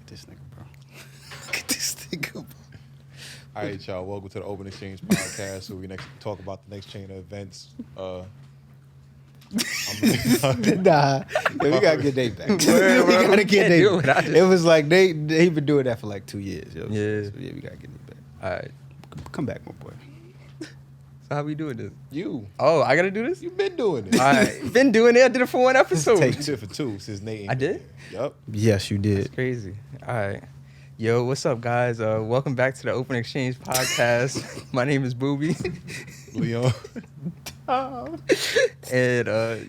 This nigga, bro. Look at this nigga, bro. All right, y'all. Welcome to the Open Exchange podcast, where we talk about the next chain of events. Nah, yeah, we gotta get Nate back. We gotta get Nate back. It was like he been doing that for like 2 years. Yo. Yeah. So yeah, we gotta get Nate back. All right. Come back, my boy. So how we doing this? You. Oh, I gotta do this? You've been doing it. All right. Been doing it. I did it for one episode. You did it for 2 since Nate. I did? Yup. Yes, you did. That's crazy. All right. Yo, what's up, guys? Welcome back to the Open Exchange podcast. My name is Boobie. Leon. And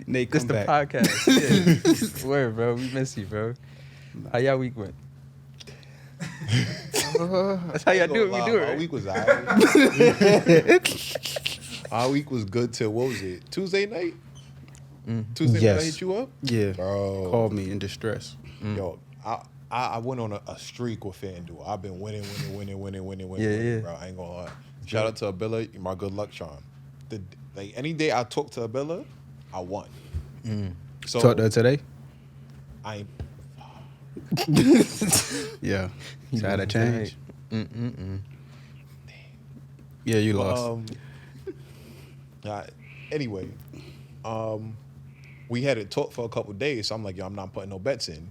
Nate, this come the back. podcast. Yeah. Word, bro. We miss you, bro. How y'all week went? That's how y'all do it. We do it. Our Right? week was alright. Our week was good till, what was it? Tuesday night? Tuesday night I hit you up? Yeah. Bro. Called me in distress. Yo, I went on a streak with FanDuel. I've been winning, Yeah. bro. I ain't gonna lie. Shout out to Abilla, my good luck charm. Any day I talk to Abilla, I won. So Talk to her today? I ain't. Yeah. You had a change? Yeah, you lost. Anyway, we had it talk for a couple days, so I'm like, yo, I'm not putting no bets in.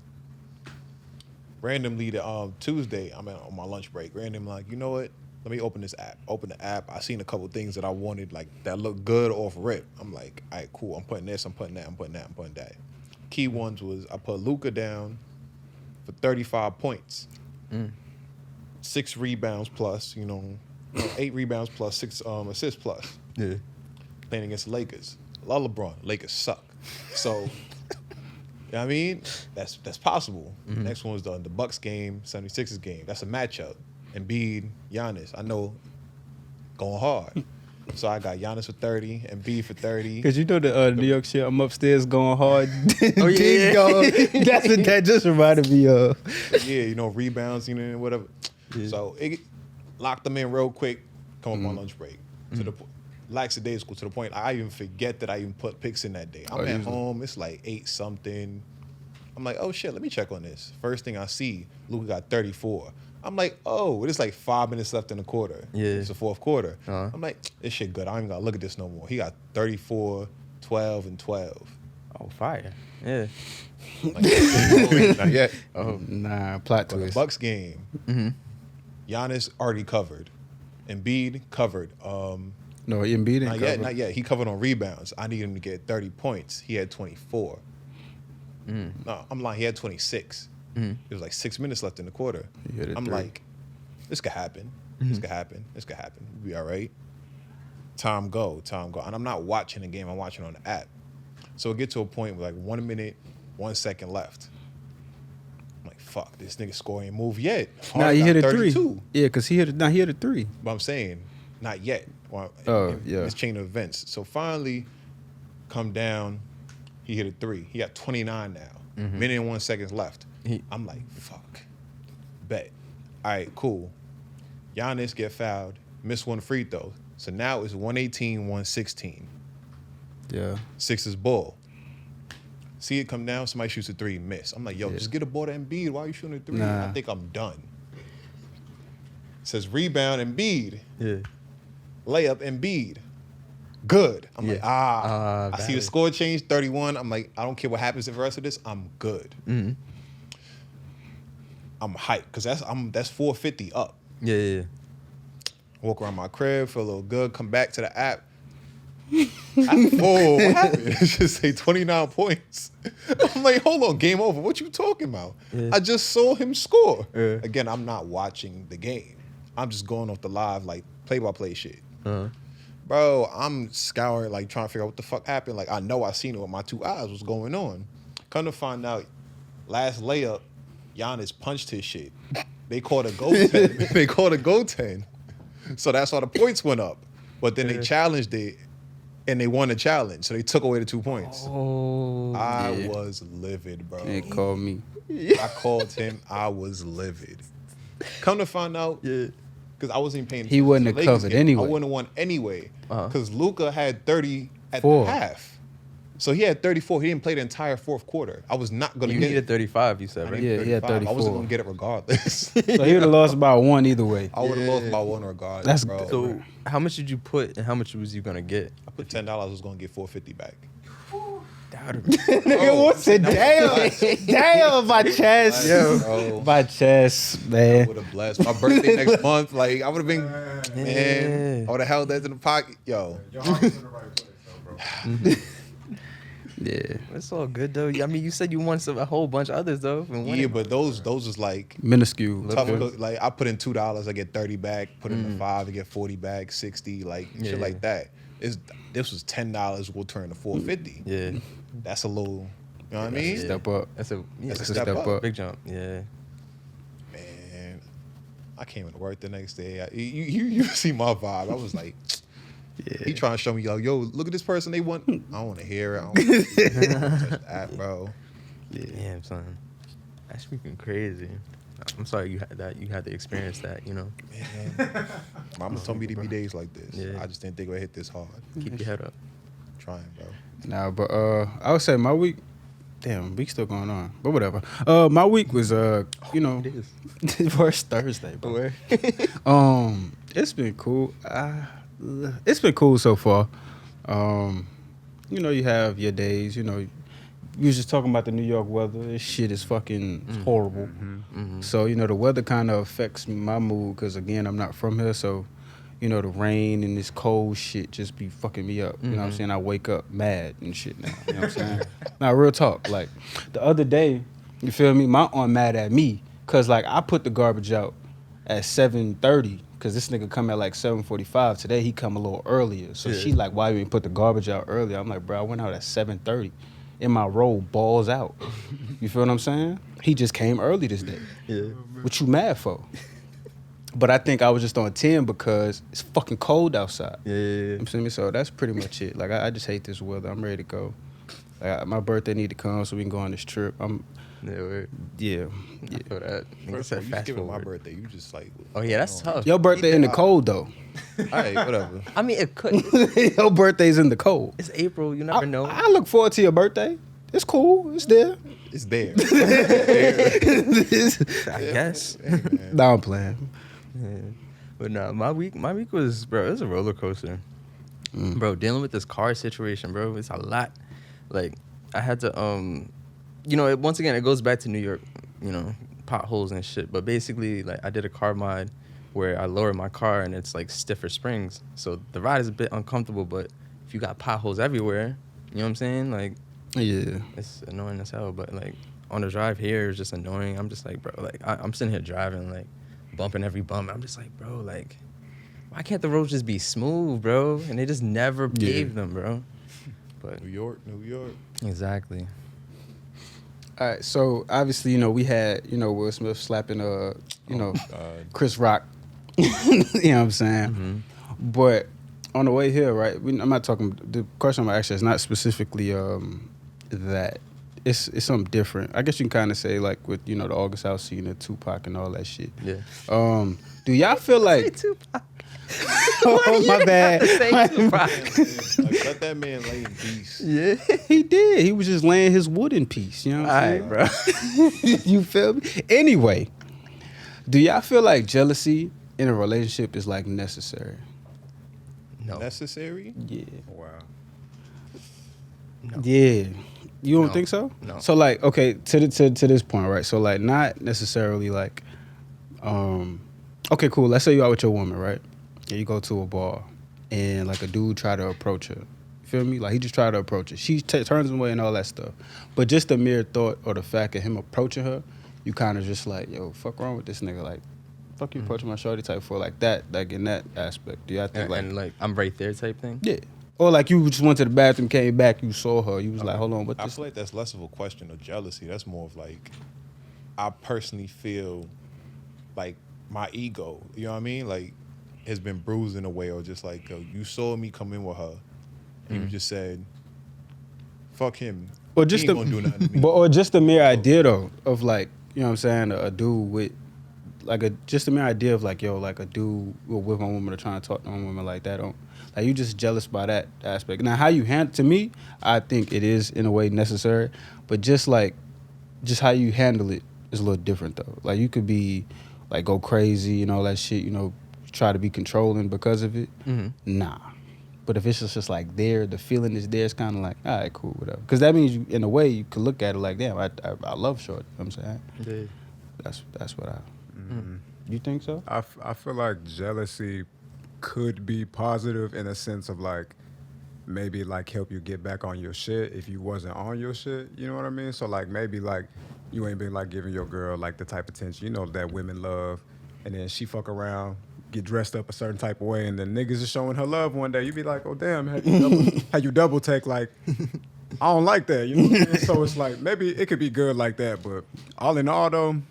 Randomly, Tuesday, I'm on my lunch break. Randomly, like, you know what? Let me open this app. Open the app. I seen a couple things that I wanted, like that looked good off rip. I'm like, all right, cool. I'm putting this. I'm putting that. I'm putting that. I'm putting that. Key ones was I put Luka down for 35 points, 6 rebounds plus, 8 rebounds plus 6 assists plus. Yeah. Playing against the Lakers. Love LeBron. Lakers suck. So, you know what I mean? That's possible. Next one was the Bucks game, 76ers game. That's a matchup. Embiid, Giannis. I know, going hard. So I got Giannis for 30, Embiid for 30. Because you know the New York shit, I'm upstairs going hard. Oh, yeah. That's what that just reminded me of. Yeah, rebounds, whatever. Yeah. So it locked them in real quick, come up on lunch break. To the lackadaisical, to the point I even forget that I even put picks in that day. I'm at home, it's like 8-something. I'm like, oh shit, let me check on this. First thing I see, Luka got 34. I'm like, oh, it's like 5 minutes left in the quarter. Yeah. It's the fourth quarter. Uh-huh. I'm like, this shit good. I ain't gonna look at this no more. He got 34, 12, and 12. Oh, fire. Yeah. Like, not yet. Oh. Nah, plot For the twist. Bucks game, Giannis already covered. Embiid covered. No, Embiid didn't Not cover. yet, not yet. He covered on rebounds. I need him to get 30 points. He had 24. No, I'm lying. He had 26. There was like 6 minutes left in the quarter. He hit a I'm 3. like, this could happen. This could happen. This could happen. We'll be all right. Time go. And I'm not watching the game. I'm watching on the app. So it gets to a point where like 1 minute, 1 second left. I'm like, fuck, this nigga scoring ain't move yet. Nah, he hit a 3. 32. Yeah, because he hit a 3. But I'm saying, not yet. Well, Yeah. This chain of events. So finally, come down. He hit a 3. He got 29 now. Minute and 1 second left. I'm like, fuck. Bet. All right, cool. Giannis get fouled. Miss 1 free throw. So now it's 118, 116. Yeah. Sixers ball. See it come down. Somebody shoots a 3, miss. I'm like, yo, just get a ball to Embiid. Why are you shooting a 3? Nah. I think I'm done. Says rebound Embiid. Yeah. Layup Embiid. Good. I'm like, I got see the it. score change, 31. I'm like, I don't care what happens in the rest of this. I'm good. I'm hyped because that's 450 up. Yeah. Walk around my crib, feel a little good, come back to the app. What happened? It just say 29 points. I'm like, hold on, game over. What you talking about? Yeah. I just saw him score. Yeah. Again, I'm not watching the game. I'm just going off the live, like, play-by-play shit. Bro, I'm scouring, like, trying to figure out what the fuck happened. Like, I know I seen it with my 2 eyes, what's going on. Come to find out, last layup, Giannis punched his shit. They called a goaltend. So that's why the points went up. But then they challenged it, and they won the challenge. So they took away the 2 points. Oh. I was livid, bro. They called me. I called him. I was livid. Come to find out, because I wasn't even paying attention. He wouldn't to the have Lakers covered game. anyway. I wouldn't have won anyway. Because Luka had 30 at 4. the half. So he had 34. He didn't play the entire fourth quarter. I was not going to You get needed 35, you said, right? Yeah, he had 34. I wasn't going to get it regardless. So he would have lost by 1 either way. I would have lost by 1 regardless, That's bro. So how much did you put and how much was you going to get? I put $10. I was going to get $450 back. Nigga, what's it? Damn, my chest. Bro. My chest, I man. would have blessed my birthday next month. Like I would have been, man. I would have held that in the pocket, yo. Your heart was in the right place, though, bro. Yeah. It's all good though. I mean, you said you won a whole bunch of others though. Yeah, but those is like Minuscule. tough. Like I put in $2, I get 30 back. Put in the 5, I get 40 back, 60, like shit like that. This was $10 will turn to $450. Yeah, That's a little, you know what I mean? Step up. that's a step up. big jump. Yeah, Man, I came into work the next day. You see my vibe. I was like, he trying to show me, like, yo, look at this person they want. I don't want to hear it. I don't want to touch that, bro. damn son, that's freaking crazy. I'm sorry you had that. You had to experience that. You know, Man, Mama told me to be days like this. Yeah. I just didn't think it would hit this hard. keep your head up. Trying, bro. Nah, but I would say my week. Damn, week's still going on, but whatever. My week was you know, first Thursday, bro. It's been cool. It's been cool so far. You know, you have your days. You know, we was just talking about the New York weather. This shit is fucking horrible. So you know, the weather kind of affects my mood because again, I'm not from here, so. You know, the rain and this cold shit just be fucking me up. You know what I'm saying? I wake up mad and shit now. You know what I'm saying? Now, real talk. Like, the other day, you feel me? My aunt mad at me because, like, I put the garbage out at 7:30 because this nigga come at, like, 7:45. Today, he come a little earlier. So she like, why you didn't put the garbage out earlier? I'm like, bro, I went out at 7:30 in my robe, balls out. You feel what I'm saying? He just came early this day. Yeah. What you mad for? But I think I was just on 10 because it's fucking cold outside. Yeah. You see me? So that's pretty much it. Like, I just hate this weather. I'm ready to go. Like, my birthday need to come so we can go on this trip. Yeah. I feel that. First of all, you fast skipping my forward. birthday. You just like, Oh yeah, that's tough. Your birthday in the cold, though. all right, whatever. I mean, it could. Your birthday's in the cold. It's April. You never know. I look forward to your birthday. It's cool. It's there. It's there. I guess. Nah, I'm playing. Yeah. But no, my week was, bro, it was a roller coaster. Bro, dealing with this car situation, bro, it's a lot. Like, I had to, you know, once again, it goes back to New York, you know, potholes and shit. But basically, like, I did a car mod where I lowered my car and it's like stiffer springs. So the ride is a bit uncomfortable, but if you got potholes everywhere, you know what I'm saying? Like, Yeah. it's annoying as hell. But like, on the drive here, it's just annoying. I'm just like, bro, like, I'm sitting here driving, like, bumping every bump. I'm just like, bro, like, why can't the roads just be smooth, bro? And they just never pave them, bro. But New York. exactly. All right, so obviously, you know, we had, you know, Will Smith slapping, you know, Chris Rock. You know what I'm saying? But on the way here, right, I'm not talking, the question I'm actually is not specifically that. It's something different. I guess you can kind of say, like, with, you know, the August Alsina, Tupac and all that shit. Yeah. Do y'all feel like... Tupac. Oh, my bad. Say Tupac. Like, let that man lay in peace. Yeah, he did. He was just laying his wood in peace. You know what I'm All saying? right, bro. You feel me? Anyway, do y'all feel like jealousy in a relationship is, like, necessary? No. Necessary? Yeah. Wow. No. Yeah. You don't No. think so? No. So, like, okay, to this point, right? So, like, not necessarily, like, okay, cool. Let's say you out with your woman, right? And you go to a bar, and, like, a dude try to approach her. You feel me? Like, he just tried to approach her. She turns him away and all that stuff. But just the mere thought or the fact of him approaching her, you kind of just like, yo, fuck wrong with this nigga? Like, fuck you approaching my shorty type for, like, that, like, in that aspect. Do y'all think, And like, I'm right there type thing? yeah. Or like you just went to the bathroom, came back, you saw her, you was like, hold on, what I this? feel like that's less of a question of jealousy. That's more of like, I personally feel like my ego, you know what I mean? Like, has been bruised in a way, or just like, yo, you saw me come in with her, and you just said, fuck him. Or just he ain't gonna do nothing to me. or just the mere idea though of like, you know what I'm saying, a dude with just a mere idea of like, yo, like a dude with one woman or trying to talk to one woman like that. Like you just jealous by that aspect. Now how you handle, to me, I think it is in a way necessary, but just how you handle it is a little different though. Like you could be like go crazy and all that shit, you know, try to be controlling because of it. Mm-hmm. Nah. But if it's just like there, the feeling is there, it's kind of like, all right, cool, whatever. Because that means, in a way, you could look at it like, damn, I love short. You know what I'm saying? Yeah. That's what I... Mm-hmm. You think so? I feel like jealousy could be positive in a sense of like, maybe like help you get back on your shit if you wasn't on your shit. You know what I mean? So like maybe like you ain't been like giving your girl like the type of attention, you know, that women love. And then she fuck around, get dressed up a certain type of way, and then niggas is showing her love one day. You be like, oh damn, how you double take like, I don't like that. You know what I mean? So it's like maybe it could be good like that, but all in all though,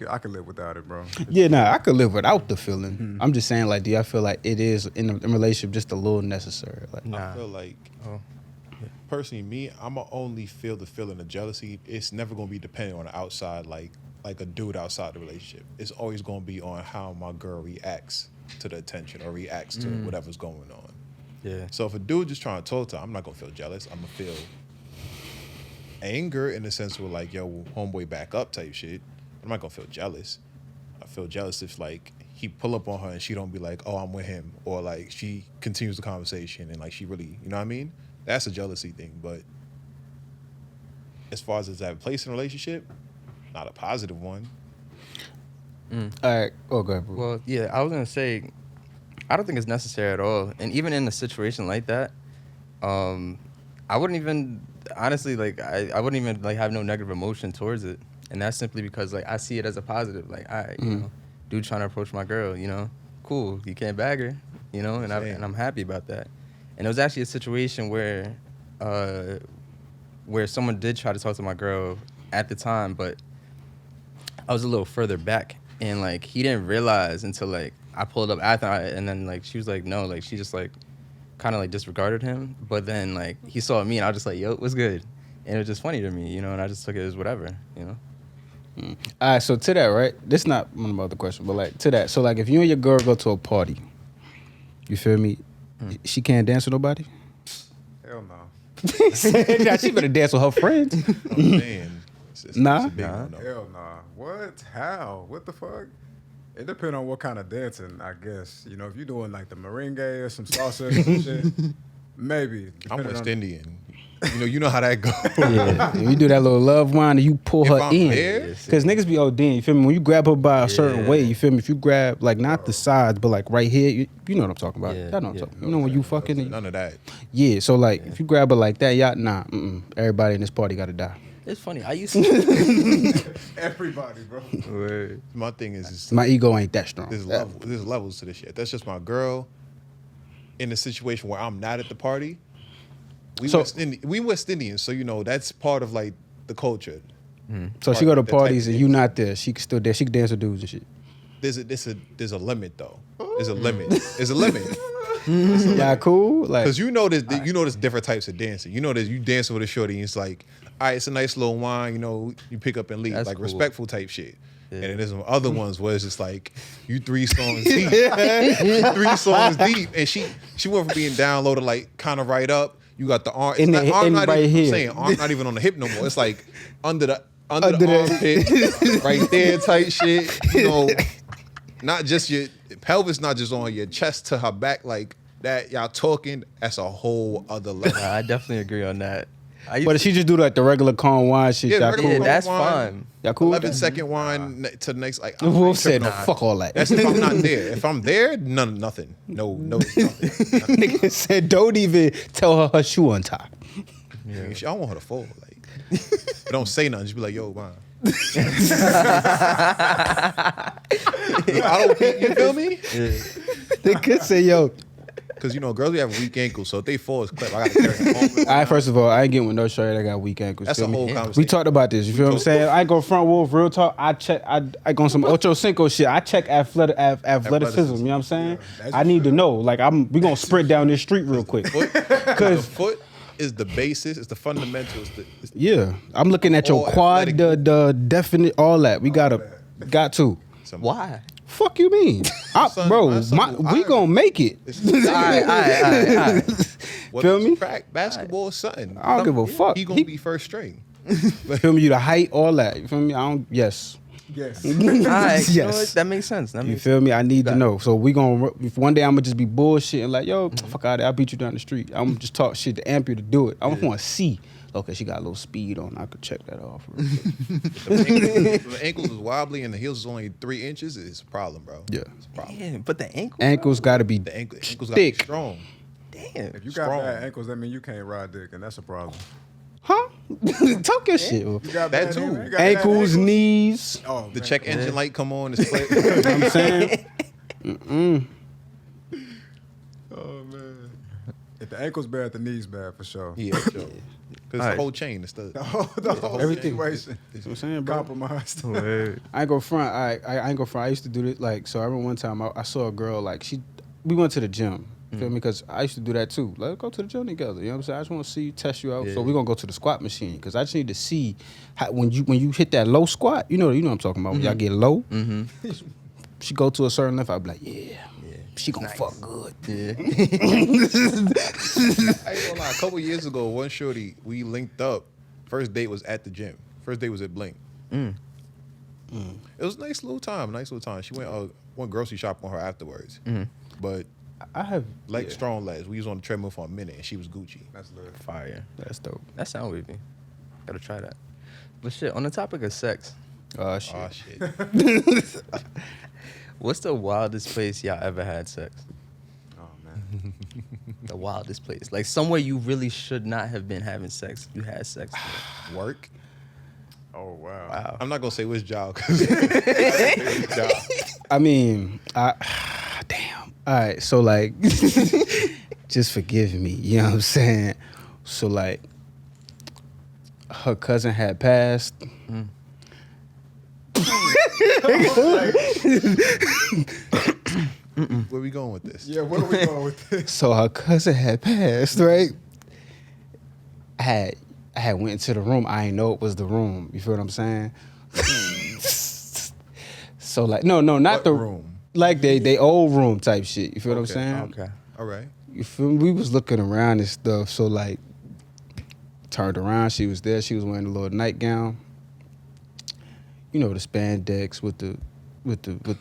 I could live without it, bro. Yeah, nah, I could live without the feeling. Mm-hmm. I'm just saying, like, do I feel like it is in a relationship just a little necessary? Like, nah. I feel like, personally, me, I'ma only feel the feeling of jealousy. It's never gonna be dependent on the outside, like a dude outside the relationship. It's always gonna be on how my girl reacts to the attention or reacts to whatever's going on. Yeah. So if a dude just trying to talk to her, I'm not gonna feel jealous. I'm gonna feel anger in the sense where like, yo, homeboy back up type shit. I'm not gonna feel jealous. I feel jealous if like he pull up on her and she don't be like, oh, I'm with him, or like she continues the conversation and like she really, you know what I mean? That's a jealousy thing. But as far as does that place in a relationship, not a positive one. All right. Oh, go ahead, bro. Well, yeah, I was gonna say, I don't think it's necessary at all. And even in a situation like that, I wouldn't even honestly like I wouldn't even like have no negative emotion towards it. And that's simply because like I see it as a positive. Like, all right, you know, dude trying to approach my girl, you know, cool. You can't bag her, you know, and I'm happy about that. And it was actually a situation where someone did try to talk to my girl at the time, but I was a little further back, and like he didn't realize until like I pulled up after, and then like she was like no, like she just like kind of like disregarded him. But then like he saw me, and I was just like, yo, what's good? And it was just funny to me, you know, and I just took it as whatever, you know. All right, so to that, right? This is not one of my other questions, but like to that. So like if you and your girl go to a party, you feel me? She can't dance with nobody? Hell no. Nah, she better dance with her friends. Oh, man. Nah. Hell nah. What? How? What the fuck? It depends on what kind of dancing, I guess. You know, if you're doing like the merengue or some salsa or some shit, maybe. I'm West Indian. You know how that goes. Yeah, you do that little love wine and you pull her in. Because niggas be ODing, you feel me? When you grab her by a certain way, you feel me? If you grab, like, not the sides, but like right here, you know what I'm talking about. Y'all know what I'm talking about. You know when you fucking... None of that. Yeah, so like, if you grab her like that, y'all, nah, everybody in this party gotta die. It's funny. I used to... Everybody, bro. Word. My thing is... My ego ain't that strong. There's levels to this shit. That's just my girl in a situation where I'm not at the party. We West Indians, so you know that's part of like the culture. So she go to parties and you not there. She can still dance. She can dance with dudes and shit. There's a limit though. There's a limit. There's a limit. Yeah, cool. Like, because you know there's different types of dancing. You know that you dancing with a shorty and it's like, all right, it's a nice little wine. You know, you pick up and leave, that's like cool. Respectful type shit. Yeah. And then there's some other ones where it's just like you 3 songs deep, 3 songs deep, and she went from being down low to like kind of right up. You got the arm. It's not, arm not right even, here. I'm saying arm not even on the hip no more. It's like under the armpit, right there, tight shit. You know, not just your pelvis, not just on your chest to her back like that. Y'all talking. That's a whole other level. I definitely agree on that. But if she just do like the regular calm wine shit, y'all cool. Yeah, that's fine. Y'all cool? 11-second wine to the next. Like Wolf said, no, fuck all that. That's if I'm not there. If I'm there, nothing. No, nothing. Nigga said, don't even tell her shoe untied. Yeah. I don't want her to fall. Like, but don't say nothing. Just be like, yo, man. I don't. You feel me? Yeah. They could say, yo. Because, you know, girls, we have weak ankles, so if they fall, it's clip. I got to carry them home. All right, first of all, I ain't getting with no shirt that got weak ankles. That's a whole conversation. We talked about this, you feel what I'm saying? I go front wolf, real talk. I check, I go on some Ocho Cinco shit. I check athleticism, you know what I'm saying? Yeah, I need to know. Like, we going to sprint down this street real quick. Because the foot is the basis, it's the fundamentals. Yeah, I'm looking at your quad, the definite, all that. We got to. Why? Fuck you mean? Son, Bro, my son will we iron. gonna make it. All right. Whether Feel me? it's track, basketball, or something. I don't give a fuck. He gonna be first string. Feel me? You the height, all that. You feel me? I don't. Yes. Yes. All right, you know what? Yes. That makes sense. You feel me? I need to Got it. know. So we gonna. If one day I'm gonna just be bullshitting like, yo, fuck out of there. I'll beat you down the street. I'm gonna just talk shit to amp you to do it. I want to see. Okay, she got a little speed on. I could check that off. The ankles is wobbly and the heels is only 3 inches. It's a problem, bro. Yeah. It's a problem. Damn, but the ankle. Ankles got to be The ankles got to be thick. strong. Damn. If you got Strong. bad ankles, that means you can't ride dick, and that's a problem. Huh? Talk your shit. You got That bad too. ankles? You got bad Ankles, knees. Oh, The man, check come on. engine light come on. It's clear. You know what I'm saying? Oh man. If the ankle's bad, the knee's bad for sure. Yeah, sure. Because the Alright. whole chain is the The whole Everything. situation You know what I'm saying, bro? compromised. I ain't go front. I ain't go front. I used to do this like so. I remember one time I saw a girl like we went to the gym. You feel me? Because I used to do that too. Let's go to the gym together. You know what I'm saying? I just want to see you, test you out. Yeah. So we gonna go to the squat machine because I just need to see how, when you hit that low squat. You know what I'm talking about. When y'all get low, she go to a certain length. I be like, yeah. She gonna Nice. fuck good. Yeah. I ain't gonna lie. A couple years ago, one shorty, we linked up. First date was at the gym. First date was at Blink. It was a nice little time. She went grocery shopping on her afterwards. But I have strong legs. We was on the treadmill for a minute, and she was Gucci. That's lit. Fire. That's dope. That sound wavy. Gotta try that. But shit, on the topic of sex, Oh shit. Oh shit. what's the wildest place y'all ever had sex? Oh man. The wildest place, like somewhere you really should not have been having sex. You had sex. there. Work. Oh wow. Wow. I'm not gonna say which job. 'Cause job. I mean, damn. All right, so like, just forgive me. You know what I'm saying? So like, her cousin had passed. Where we going with this? Yeah, where are we going with this? So her cousin had passed, right? I had went into the room. I didn't know it was the room. You feel what I'm saying? So like, no, not What the room? Like they old room type shit. You feel what I'm Okay, saying? Okay. All right. You feel me? We was looking around and stuff. So like, turned around. She was there. She was wearing a little nightgown. You know the spandex with the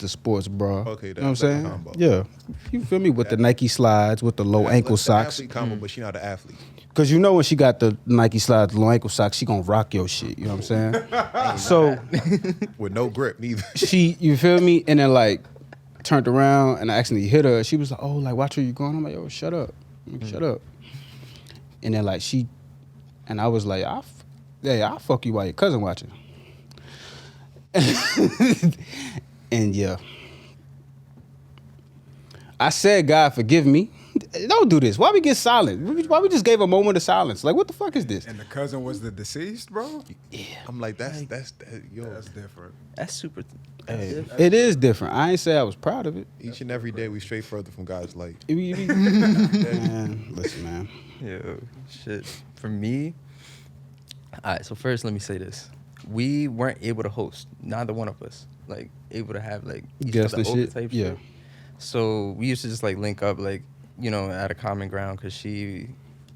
sports bra. Okay, you know what I'm that's like a saying? combo. Yeah. You feel me? With the Nike slides, with the low ankle That's the socks. athlete combo, but she not an athlete. Cause you know when she got the Nike slides, low ankle socks, she gonna rock your shit. You know what I'm saying? So With no grip, neither. you feel me? And then like turned around and I accidentally hit her. She was like, "Oh, like watch where you going." I'm like, "Yo, shut up, shut up." And then like and I was like, "I'll fuck you while your cousin watching." And yeah, I said, "God forgive me. Don't do this. Why we get silent? Why we just gave a moment of silence? Like, what the fuck is this?" And the cousin was the deceased, bro? I'm like, that's yo. That's different. That's super. Hey, it is different. I ain't say I was proud of it. Each and every day we stray further from God's light. Man, listen, man. Yo, shit. For me, all right. So first, let me say this: we weren't able to host. Neither one of us like able to have like each Guess other the over shit? type Yeah. shit. So we used to just like link up, like at a common ground because she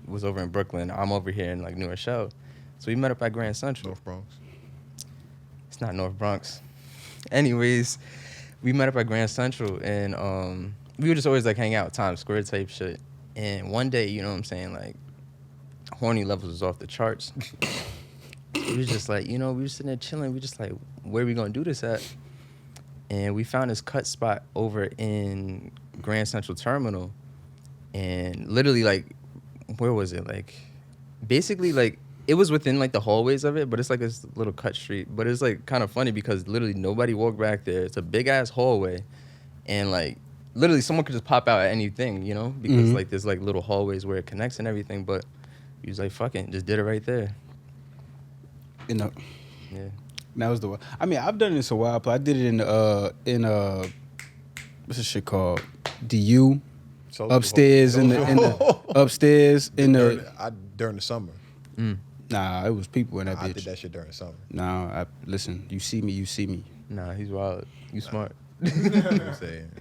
was over in Brooklyn. I'm over here in like New Rochelle. So we met up at Grand Central. North Bronx. It's not North Bronx. Anyways, we met up at Grand Central and we would just always like hang out, Times Square type shit. And one day, you know what I'm saying, like horny levels was off the charts. We was just like, we were sitting there chilling. We just like, where we gonna do this at? And we found this cut spot over in Grand Central Terminal. And literally like, where was it? Like, basically like, it was within like the hallways of it, but it's like this little cut street. But it's like kind of funny because literally nobody walked back there. It's a big ass hallway, and like literally someone could just pop out at anything, because like there's like little hallways where it connects and everything. But he was like, "Fucking, just did it right there." Yeah. That was the one. I mean, I've done this a while, but I did it in what's this shit called? DU upstairs in the upstairs in the during the summer. Nah, it was people in that I bitch. did that shit during the summer. Nah, listen, you see me. Nah, he's wild. You smart. You know what I'm saying?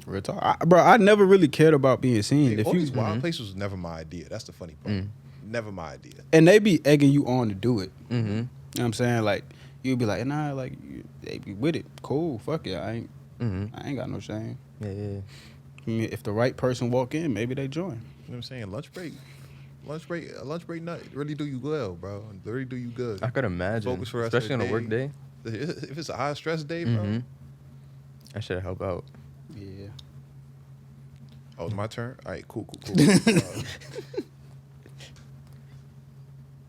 Real talk. Bro, I never really cared about being seen. Hey, If all you these wild places was never my idea. That's the funny part. Never my idea. and they be egging you on to do it. Mm-hmm. You know what I'm saying? Like you'd be like, nah, like they be with it. Cool, fuck it. I ain't got no shame. Yeah. I mean, if the right person walk in, maybe they join. You know what I'm saying? Lunch break nut really do you well, bro. They really do you good. I could imagine, Focus for the rest of especially the on a work day. If it's a high stress day, bro. I should help out. Yeah. Oh, it's my turn? All right, cool.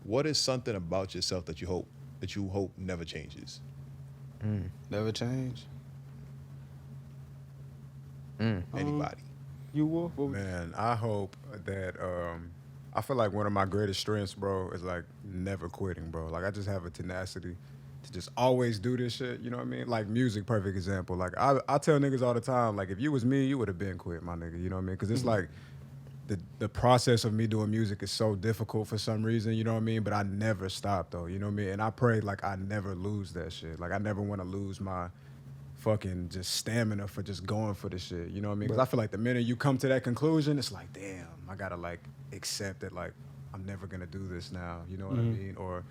What is something about yourself that you hope never changes? Never change. Anybody? You Wolf? Man, I hope that I feel like one of my greatest strengths, bro, is like never quitting, bro. Like I just have a tenacity to just always do this shit. You know what I mean? Like music, perfect example. Like I tell niggas all the time, like if you was me, you would have been quit, my nigga. You know what I mean? Because it's like the process of me doing music is so difficult for some reason. You know what I mean? But I never stop though. You know what I mean? And I pray like I never lose that shit. Like I never want to lose my fucking just stamina for just going for the shit. You know what I mean? Because I feel like the minute you come to that conclusion, it's like, damn, I gotta like accept that like I'm never gonna do this now. You know what I mean? Or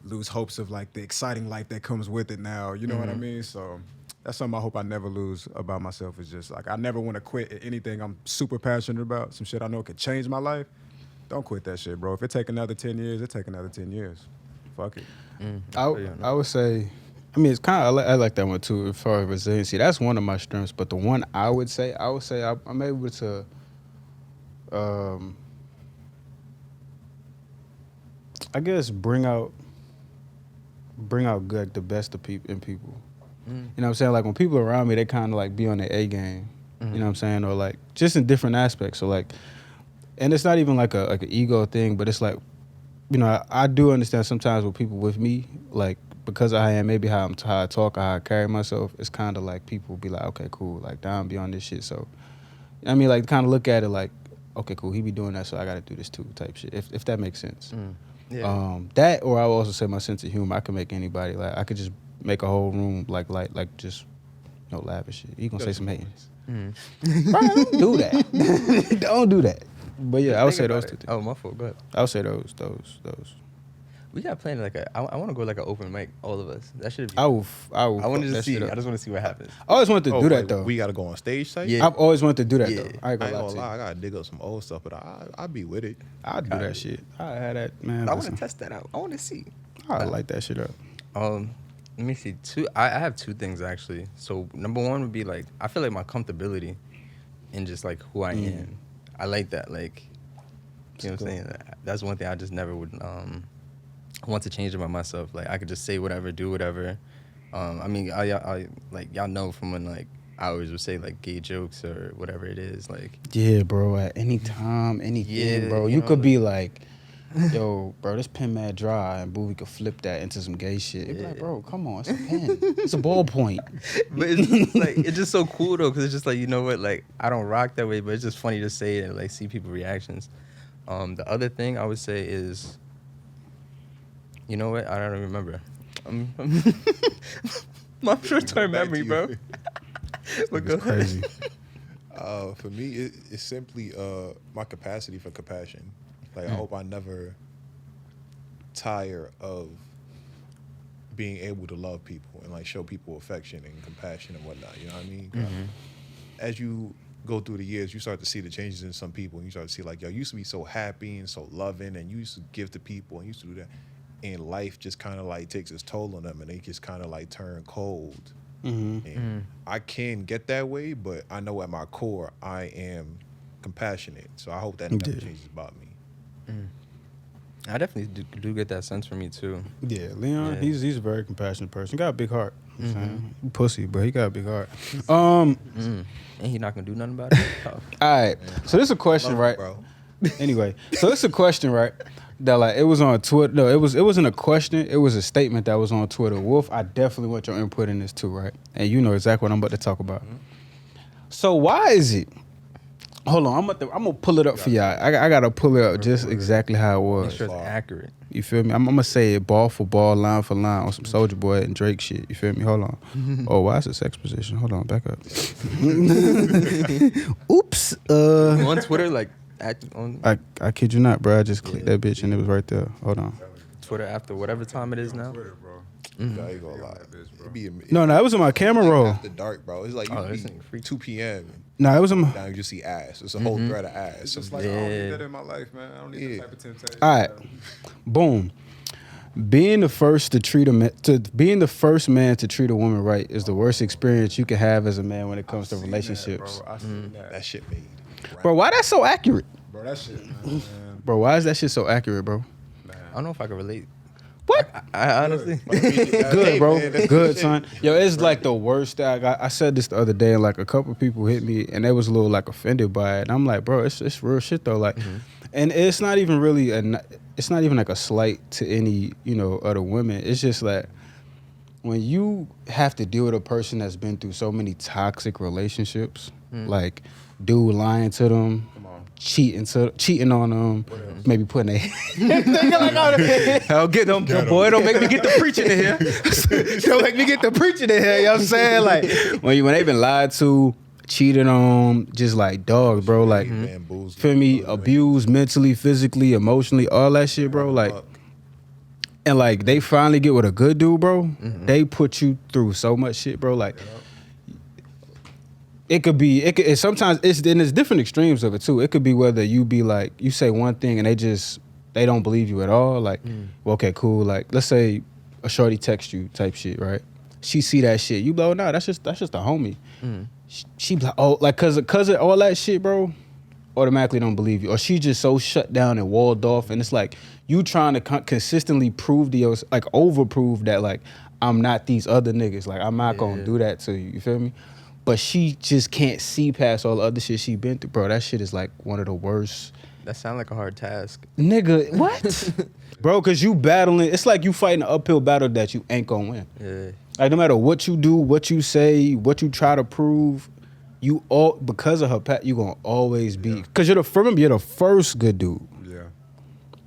lose hopes of like the exciting life that comes with it now. You know what I mean? So that's something I hope I never lose about myself. Is just like I never want to quit at anything I'm super passionate about. Some shit I know could change my life. Don't quit that shit, bro. If it take another 10 years, it take another 10 years. Fuck it. I would say, I mean, it's kind of I like that one too as far as resiliency. That's one of my strengths. But the one I would say I'm able to, I guess bring out good, the best of people in people. You know what I'm saying? Like when people around me, they kind of like be on their A game. You know what I'm saying? Or like just in different aspects. So like, and it's not even like an ego thing, but it's like, you know, I do understand sometimes with people with me, like because I am maybe how I talk or how I carry myself, it's kind of like people be like, okay, cool, like down beyond this shit. So, I mean, like kind of look at it like, okay, cool, he be doing that, so I got to do this too, type shit. If that makes sense. Yeah. That, or I will also say my sense of humor. I can make anybody like I could just make a whole room like just laugh and shit. You gonna say some hating? Bro, don't do that. Don't do that. But yeah, I would say those two things. Oh, my fault. Go ahead. I would say those. We got planned like I want to go like an open mic, all of us. That should be. I wanted to see. I just want to see what happens. I always wanted to do that though. We got to go on stage type? Yeah. I've always wanted to do that Yeah. though. I ain't I ain't gonna gonna lie. lie, I got to dig up some old stuff, but I'd be with it. I'd do that shit. I had that, man. I want to listen, test that out. I want to see. I like that shit up. Let me see. I have two things actually. So number one would be like I feel like my comfortability in just like who I am. I like that. Like, you know what I'm saying? That's one thing I just never would want to change about myself. Like I could just say whatever, do whatever. I mean, I like y'all know from when like I always would say like gay jokes or whatever it is. Like Yeah, bro. At any time, anything, Yeah, bro. you You know, could like- be like, yo, bro, this pen mad dry, and Boobie could flip that into some gay shit. It'd be like, bro, come on, it's a pen. It's a ballpoint. But it's just, like it's just so cool though, because it's just like, you know what, like I don't rock that way, but it's just funny to say it and like see people reactions. The other thing I would say is, you know what, I don't remember. My short-term memory, bro. But go It's crazy. For me, it's simply my capacity for compassion. Like I hope I never tire of being able to love people and like show people affection and compassion and whatnot. You know what I mean? As you go through the years, you start to see the changes in some people, and you start to see like, yo, you used to be so happy and so loving, and you used to give to people and used to do that, and life just kind of like takes its toll on them, and they just kind of like turn cold. And I can get that way, but I know at my core I am compassionate, so I hope that never changes about me. I definitely do get that sense from me too. Yeah, Leon, Yeah. he's a very compassionate person. He got a big heart. You know what I'm saying? Pussy, but he got a big heart. All And he not gonna do nothing about it. Oh. right. So this is a question, Love right? you, bro. Anyway, so this is a question, right? That like it was on Twitter. No, it wasn't a question. It was a statement that was on Twitter. Wolf, I definitely want your input in this too, right? And you know exactly what I'm about to talk about. So why is it Hold on, I'm gonna pull it up for y'all. I gotta pull it up just exactly how it Make was. sure it's accurate. You feel me? I'm gonna say it ball for ball, line for line on some Soulja Boy and Drake shit. You feel me? Hold on. Oh, why is it sex position? Hold on, back up. Oops. On Twitter, like on I kid you not, bro. I just clicked that bitch and it was right there. Hold on. Twitter after whatever time it is now. Twitter, bro. I ain't gonna lie. It be No, it was in my camera roll. after dark, bro. It's like you this be nigga freak. 2 p.m. No, it was in my. Now you just see ass. It's a whole thread of ass. It's So just like I don't need that in my life, man. I don't need that type of temptation. All right. Boom. Being the first being the first man to treat a woman right is the worst experience you can have as a man when it comes to relationships. Bro, I seen that. that shit made. Bro, why that's so accurate? Bro, that shit, man. Bro, why is that shit so accurate, bro? I don't know if I can relate. What? I honestly. Good, bro. Good, son. Yo, it's like the worst. I said this the other day, and like a couple people hit me, and they was a little like offended by it. And I'm like, bro, it's real shit though. Like, and it's not even really it's not even like a slight to any other women. It's just like when you have to deal with a person that's been through so many toxic relationships, like dude lying to them. Cheating on them, maybe putting their I'll get them. Boy, don't make me get the preaching in here. Don't make me get the preaching in here. You know what I'm saying? Like when they been lied to, cheated on, just like dogs, bro. Like feel me, abused mentally, physically, emotionally, all that shit, bro. Like and like they finally get with a good dude, bro. They put you through so much shit, bro. Like. It could be. Sometimes it's different extremes of it too. It could be whether you be like you say one thing and they don't believe you at all. Like, well, okay, cool. Like, let's say a shorty text you type shit, right? She see that shit. You blow, nah, that's just a homie. She be like, oh, like cause of all that shit, bro. Automatically don't believe you, or she just so shut down and walled off, and it's like you trying to consistently prove to yourself, like overprove that, like I'm not these other niggas. Like I'm not gonna do that to you. You feel me? But she just can't see past all the other shit she been through, bro. That shit is like one of the worst. That sound like a hard task. Nigga, what? Bro, because you battling, it's like you fighting an uphill battle that you ain't gonna win. Yeah. Like no matter what you do, what you say, what you try to prove, because of her past, you gonna always be. Because you're the first good dude. Yeah.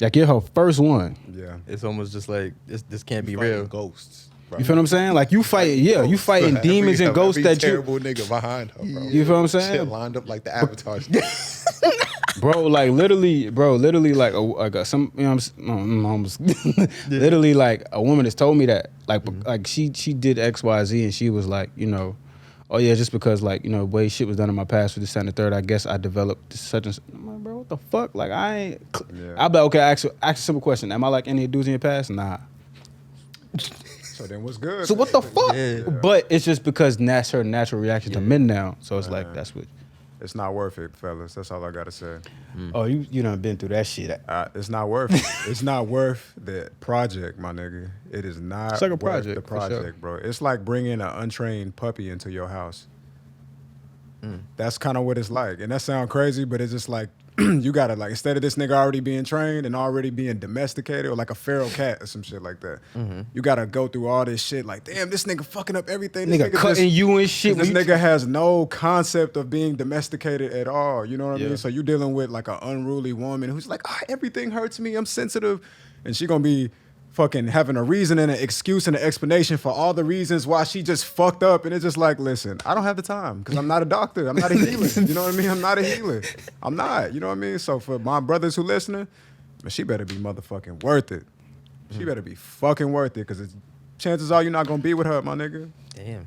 Like you're her first one. Yeah. It's almost just like this can't be Fighting real. Ghosts. Bro. You feel what I'm saying? Like you fighting, you fighting demons and ghosts that you. Terrible nigga behind her, bro. You feel what I'm saying? Shit lined up like the Avatar. Bro, like literally, like some, literally like a woman has told me that, like she did XYZ and she was like, oh yeah, just because like the way shit was done in my past with this and the third, I guess I developed such and. I'm like, bro, what the fuck? Like I ain't. Yeah. I'll be like, okay, ask a simple question. Am I like any dudes in your past? Nah. So then what's good? So what the fuck? Yeah. But it's just because that's her natural reaction to men now. So it's like that's what. It's not worth it, fellas. That's all I gotta say. Oh, you done been through that shit. It's not worth it. It's not worth the project, my nigga. It is not It's like a worth project, the for sure. project, bro. It's like bringing an untrained puppy into your house. That's kind of what it's like. And that sounds crazy, but it's just like, you gotta, like, instead of this nigga already being trained and already being domesticated, or like a feral cat or some shit like that, you gotta go through all this shit like, damn, this nigga fucking up everything. This Nigga cutting you and shit. This when you nigga has no concept of being domesticated at all. You know what I mean? So you dealing with like an unruly woman who's like, everything hurts me. I'm sensitive. And she gonna be fucking having a reason and an excuse and an explanation for all the reasons why she just fucked up. And it's just like, listen, I don't have the time because I'm not a doctor. I'm not a healer. You know what I mean? I'm not a healer. I'm not. You know what I mean? So for my brothers who listening, she better be motherfucking worth it. She better be fucking worth it because chances are you're not gonna be with her, my nigga. Damn.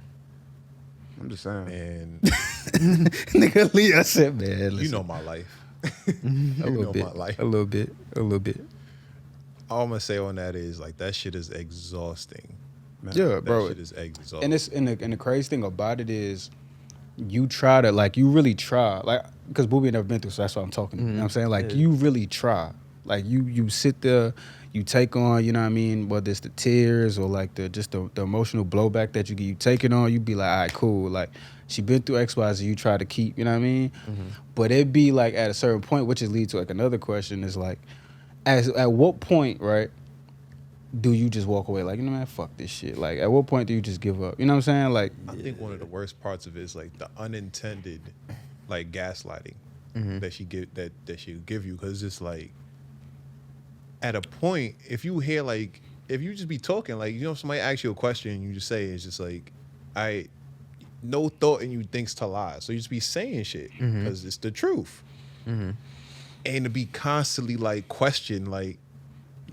I'm just saying. And Nigga Lee, I said, man, listen. you know my life. a little bit, my life. a little bit. All I'm gonna say on that is like that shit is exhausting. Man. Yeah, That bro. shit is exhausting. And it's and the crazy thing about it is, you try to like you really try like because Boobie never been through, so that's why I'm talking. You know what I'm saying? Like you really try. Like you sit there, you take on. You know what I mean? Whether it's the tears or like the emotional blowback that you get, you take it on. You be like, all right, cool. Like she been through X, Y, Z. You try to keep. You know what I mean? But it be like at a certain point, which is lead to like another question is like. At what point, right, do you just walk away? Like, man, fuck this shit. Like, at what point do you just give up? You know what I'm saying? Like, I think one of the worst parts of it is like the unintended, like gaslighting. that she she'll give you, because it's like at a point, if you hear like, if you just be talking, like, you know, somebody asks you a question and you just say, it's just like, no thought in you thinks to lie. So you just be saying shit because it's the truth. And to be constantly like questioned, like,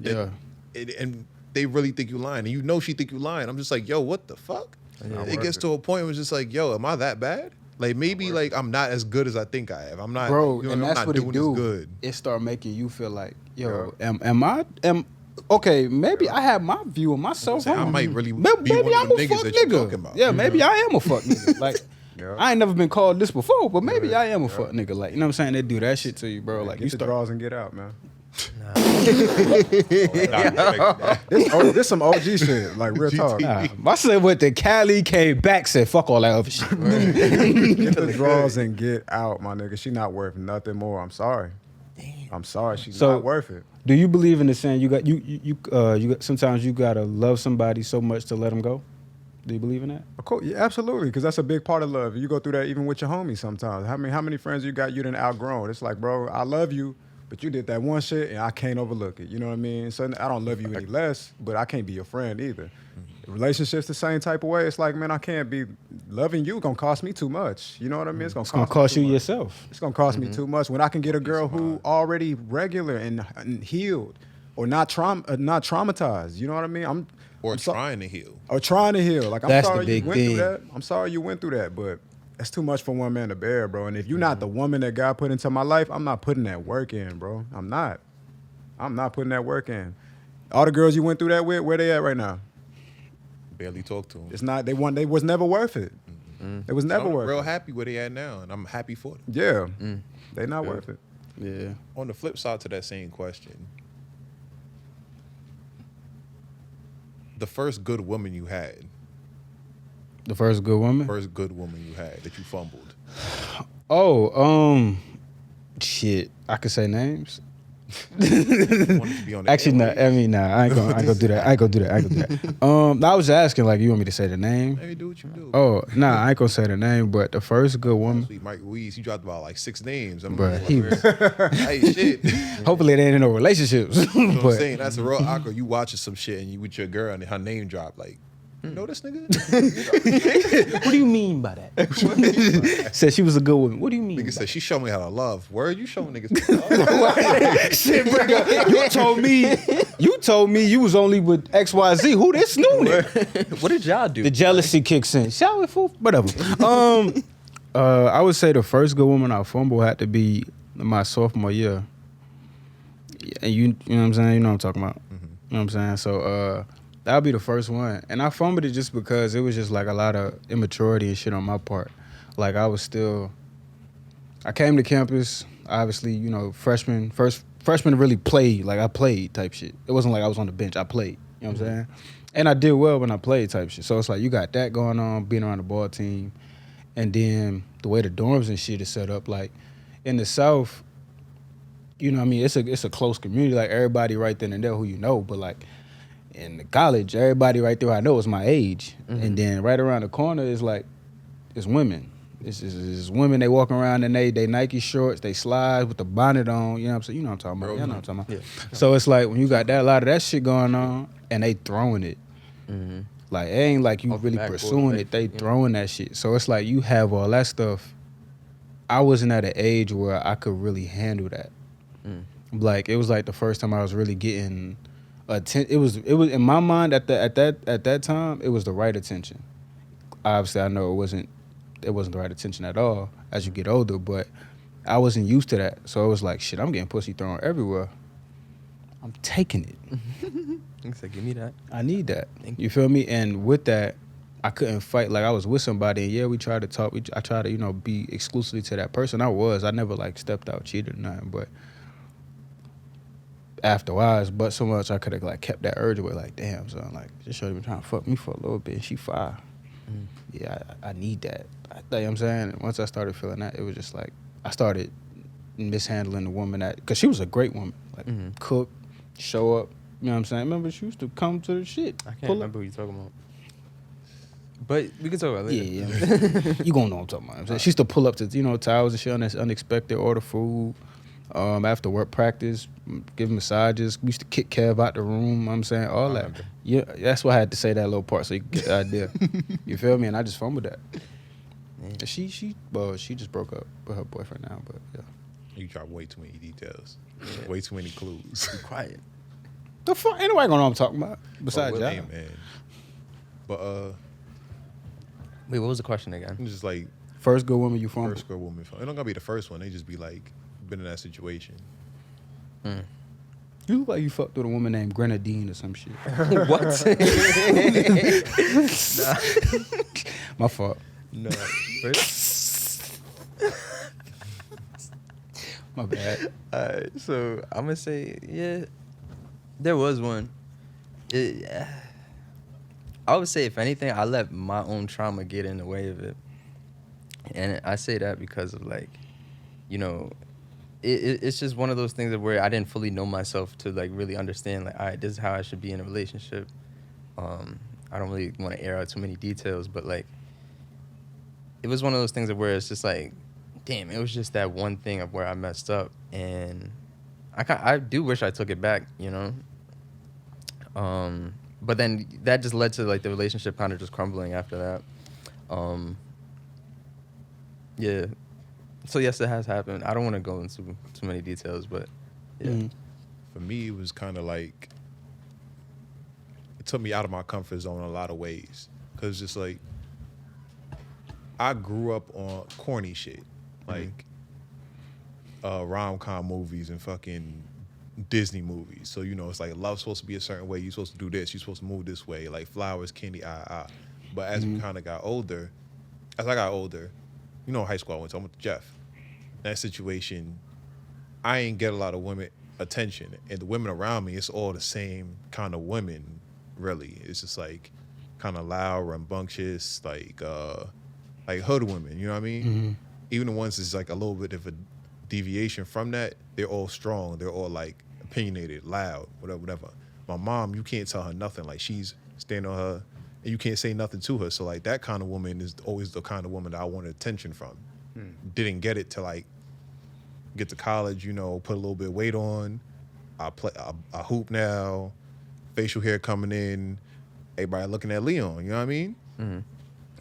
and they really think you lying, and you know she think you lying. I'm just like, yo, what the fuck? It gets to a point where it's just like, yo, am I that bad? Like, maybe like I'm not as good as I think I am. I'm not, bro. You know, And that's what it do. good. It start making you feel like, yo, am okay, maybe I have my view of myself wrong. I might really be maybe one I'm of them a niggas fuck that you nigga. talking about. Yeah, maybe I am a fuck nigga. Like, I ain't never been called this before, but maybe I am a fuck nigga. Like, you know what I'm saying? They do that shit to you, bro. Like, Get you the start. draws and get out, man. Nah, This some OG shit, like real talk. Nah, I said what the Cali came back, said fuck all that other shit. Get the draws and get out, my nigga. She not worth nothing more. I'm sorry. I'm sorry. She's not worth it. Do you believe in the saying you got sometimes you gotta love somebody so much to let them go? Do you believe in that? Of course, yeah, absolutely, because that's a big part of love. You go through that even with your homies sometimes. How many friends you got you done outgrown? It's like, bro, I love you, but you did that one shit and I can't overlook it. You know what I mean? So I don't love you any less, but I can't be your friend either. Relationships the same type of way. It's like, man, I can't be loving you. Gonna cost me too much. You know what I mean? It's gonna cost you yourself. It's gonna cost me too much when I can get a girl who already regular and healed or not traumatized. You know what I mean? trying to heal. Or trying to heal. Like, I'm That's sorry the big you went thing. through that. I'm sorry you went through that, but that's too much for one man to bear, bro. And if you're not the woman that God put into my life, I'm not putting that work in, bro. I'm not putting that work in. All the girls you went through that with, where they at right now? Barely talk to them. It's not. They was never worth it. It was never I'm worth real it. happy where they at now, and I'm happy for them. Yeah, they not worth it. Yeah. On the flip side to that same question, the first good woman you had, The first good woman? that you fumbled. Oh, shit. I could say names. Wanted to be on the Actually, no. airwaves. I mean, nah. I ain't gonna do that. I ain't gonna do that. I was asking, like, you want me to say the name? Hey, do what you do. Oh, nah. I ain't gonna say the name, but the first good woman. Sweet Mike Ruiz, he dropped about like 6 names. I'm Bruh, like, he was. hey, shit. Hopefully, they ain't in no relationships. You know what I'm but saying? That's a real awkward. You watching some shit and you with your girl and her name drop. Like, you know this nigga? what do you mean by that? Said she was a good woman. What do you mean? Nigga said she showed me how to love. Where you showing niggas how to love? Shit, bro. You told me you was only with XYZ. Who this new nigga? What did y'all do? The jealousy kicks in. Shall we fool? Whatever. I would say the first good woman I fumbled had to be my sophomore year. And you know what I'm saying? You know what I'm talking about. You know what I'm saying? So that would be the first one. And I fumbled it just because it was just like a lot of immaturity and shit on my part. Like I came to campus, obviously, you know, freshman to really play, like I played type shit. It wasn't like I was on the bench, I played. You know what I'm saying? And I did well when I played type shit. So it's like you got that going on, being around the ball team. And then the way the dorms and shit is set up, like in the South, you know what I mean? It's a close community, like everybody right then and there who you know, but like in the college, everybody right there I know is my age. And then right around the corner is like, it's women. It's women, they walking around in they Nike shorts, they slides with the bonnet on, you know what I'm saying? You know what I'm talking about. You know what I'm talking about. Yeah. So it's like when you got a lot of that shit going on and they throwing it. Like it ain't like you really pursuing it, they throwing that shit. So it's like you have all that stuff. I wasn't at an age where I could really handle that. Like it was like the first time I was really getting attention. It was in my mind at that time, it was the right attention. Obviously I know it wasn't the right attention at all as you get older, but I wasn't used to that. So it was like, shit, I'm getting pussy thrown everywhere. I'm taking it. He said, give me that. I need that. You feel me? And with that, I couldn't fight. Like I was with somebody and yeah, we tried to talk. I tried to, you know, be exclusively to that person. I never like stepped out, cheated or nothing, but after a while, but so much I could have like kept that urge away. Like, damn, son, like this shorty been trying to fuck me for a little bit. And she fire. Yeah, I need that. You know what I'm saying? And once I started feeling that, it was just like I started mishandling the woman because she was a great woman. Like cook, show up. You know what I'm saying? Remember she used to come to the shit. I can't remember what you're talking about. But we can talk about it later. Yeah. You gonna know what I'm talking about. She used to pull up to, towels and shit on this unexpected, order food. After work practice, give massages. We used to kick Kev out the room. I'm saying all that. remember. Yeah, that's why I had to say that little part so you can get the idea. You feel me? And I just fumbled that. Yeah. She just broke up with her boyfriend now, but yeah. You drop way too many details, way too many clues. Be quiet. The fuck? Anybody gonna know what I'm talking about besides y'all? Hey, man. But Wait, what was the question again? I'm just like First good woman you fumbled. first girl woman. It don't gotta be the first one. They just be like been in that situation. You look like you fucked with a woman named Grenadine or some shit. What? My fault. No. My bad. Alright, so I'm gonna say, yeah, there was one. I would say, if anything, I let my own trauma get in the way of it. And I say that because of, like, it's just one of those things where I didn't fully know myself to, like, really understand, like, all right, this is how I should be in a relationship. I don't really want to air out too many details, but, like, it was one of those things where it's just like, damn, it was just that one thing of where I messed up. And I do wish I took it back, But then that just led to, like, the relationship kind of just crumbling after that. Yeah. So, yes, it has happened. I don't want to go into too many details, but, yeah. Mm. For me, it was kind of like it took me out of my comfort zone in a lot of ways. Cause just like I grew up on corny shit, like rom-com movies and fucking Disney movies. So it's like love's supposed to be a certain way. You're supposed to do this. You're supposed to move this way. Like flowers, candy, But as we kind of got older, as I got older, high school I went to Jeff. That situation, I ain't get a lot of women attention, and the women around me, it's all the same kind of women. Really, it's just like kind of loud, rambunctious, like hood women. You know what I mean? Mm-hmm. Even the ones that's like a little bit of a deviation from that, they're all strong. They're all like opinionated, loud, whatever. My mom, you can't tell her nothing. Like she's standing on her, and you can't say nothing to her. So like that kind of woman is always the kind of woman that I wanted attention from. Didn't get it till like get to college. Put a little bit of weight on. I hoop now. Facial hair coming in. Everybody looking at Leon. You know what I mean? Mm-hmm.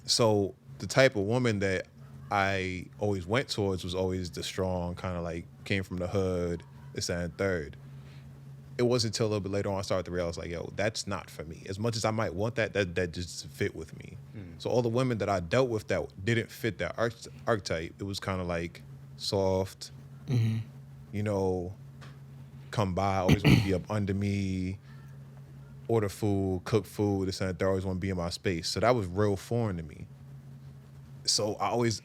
So the type of woman that I always went towards was always the strong, kind of like came from the hood, this, that, and third. It wasn't until a little bit later on I started to realize, like, yo, that's not for me. As much as I might want that just fit with me. So all the women that I dealt with that didn't fit that archetype, it was kind of like soft, come by, always want to be up under me, order food, cook food, this and that. They always want to be in my space. So that was real foreign to me. So I always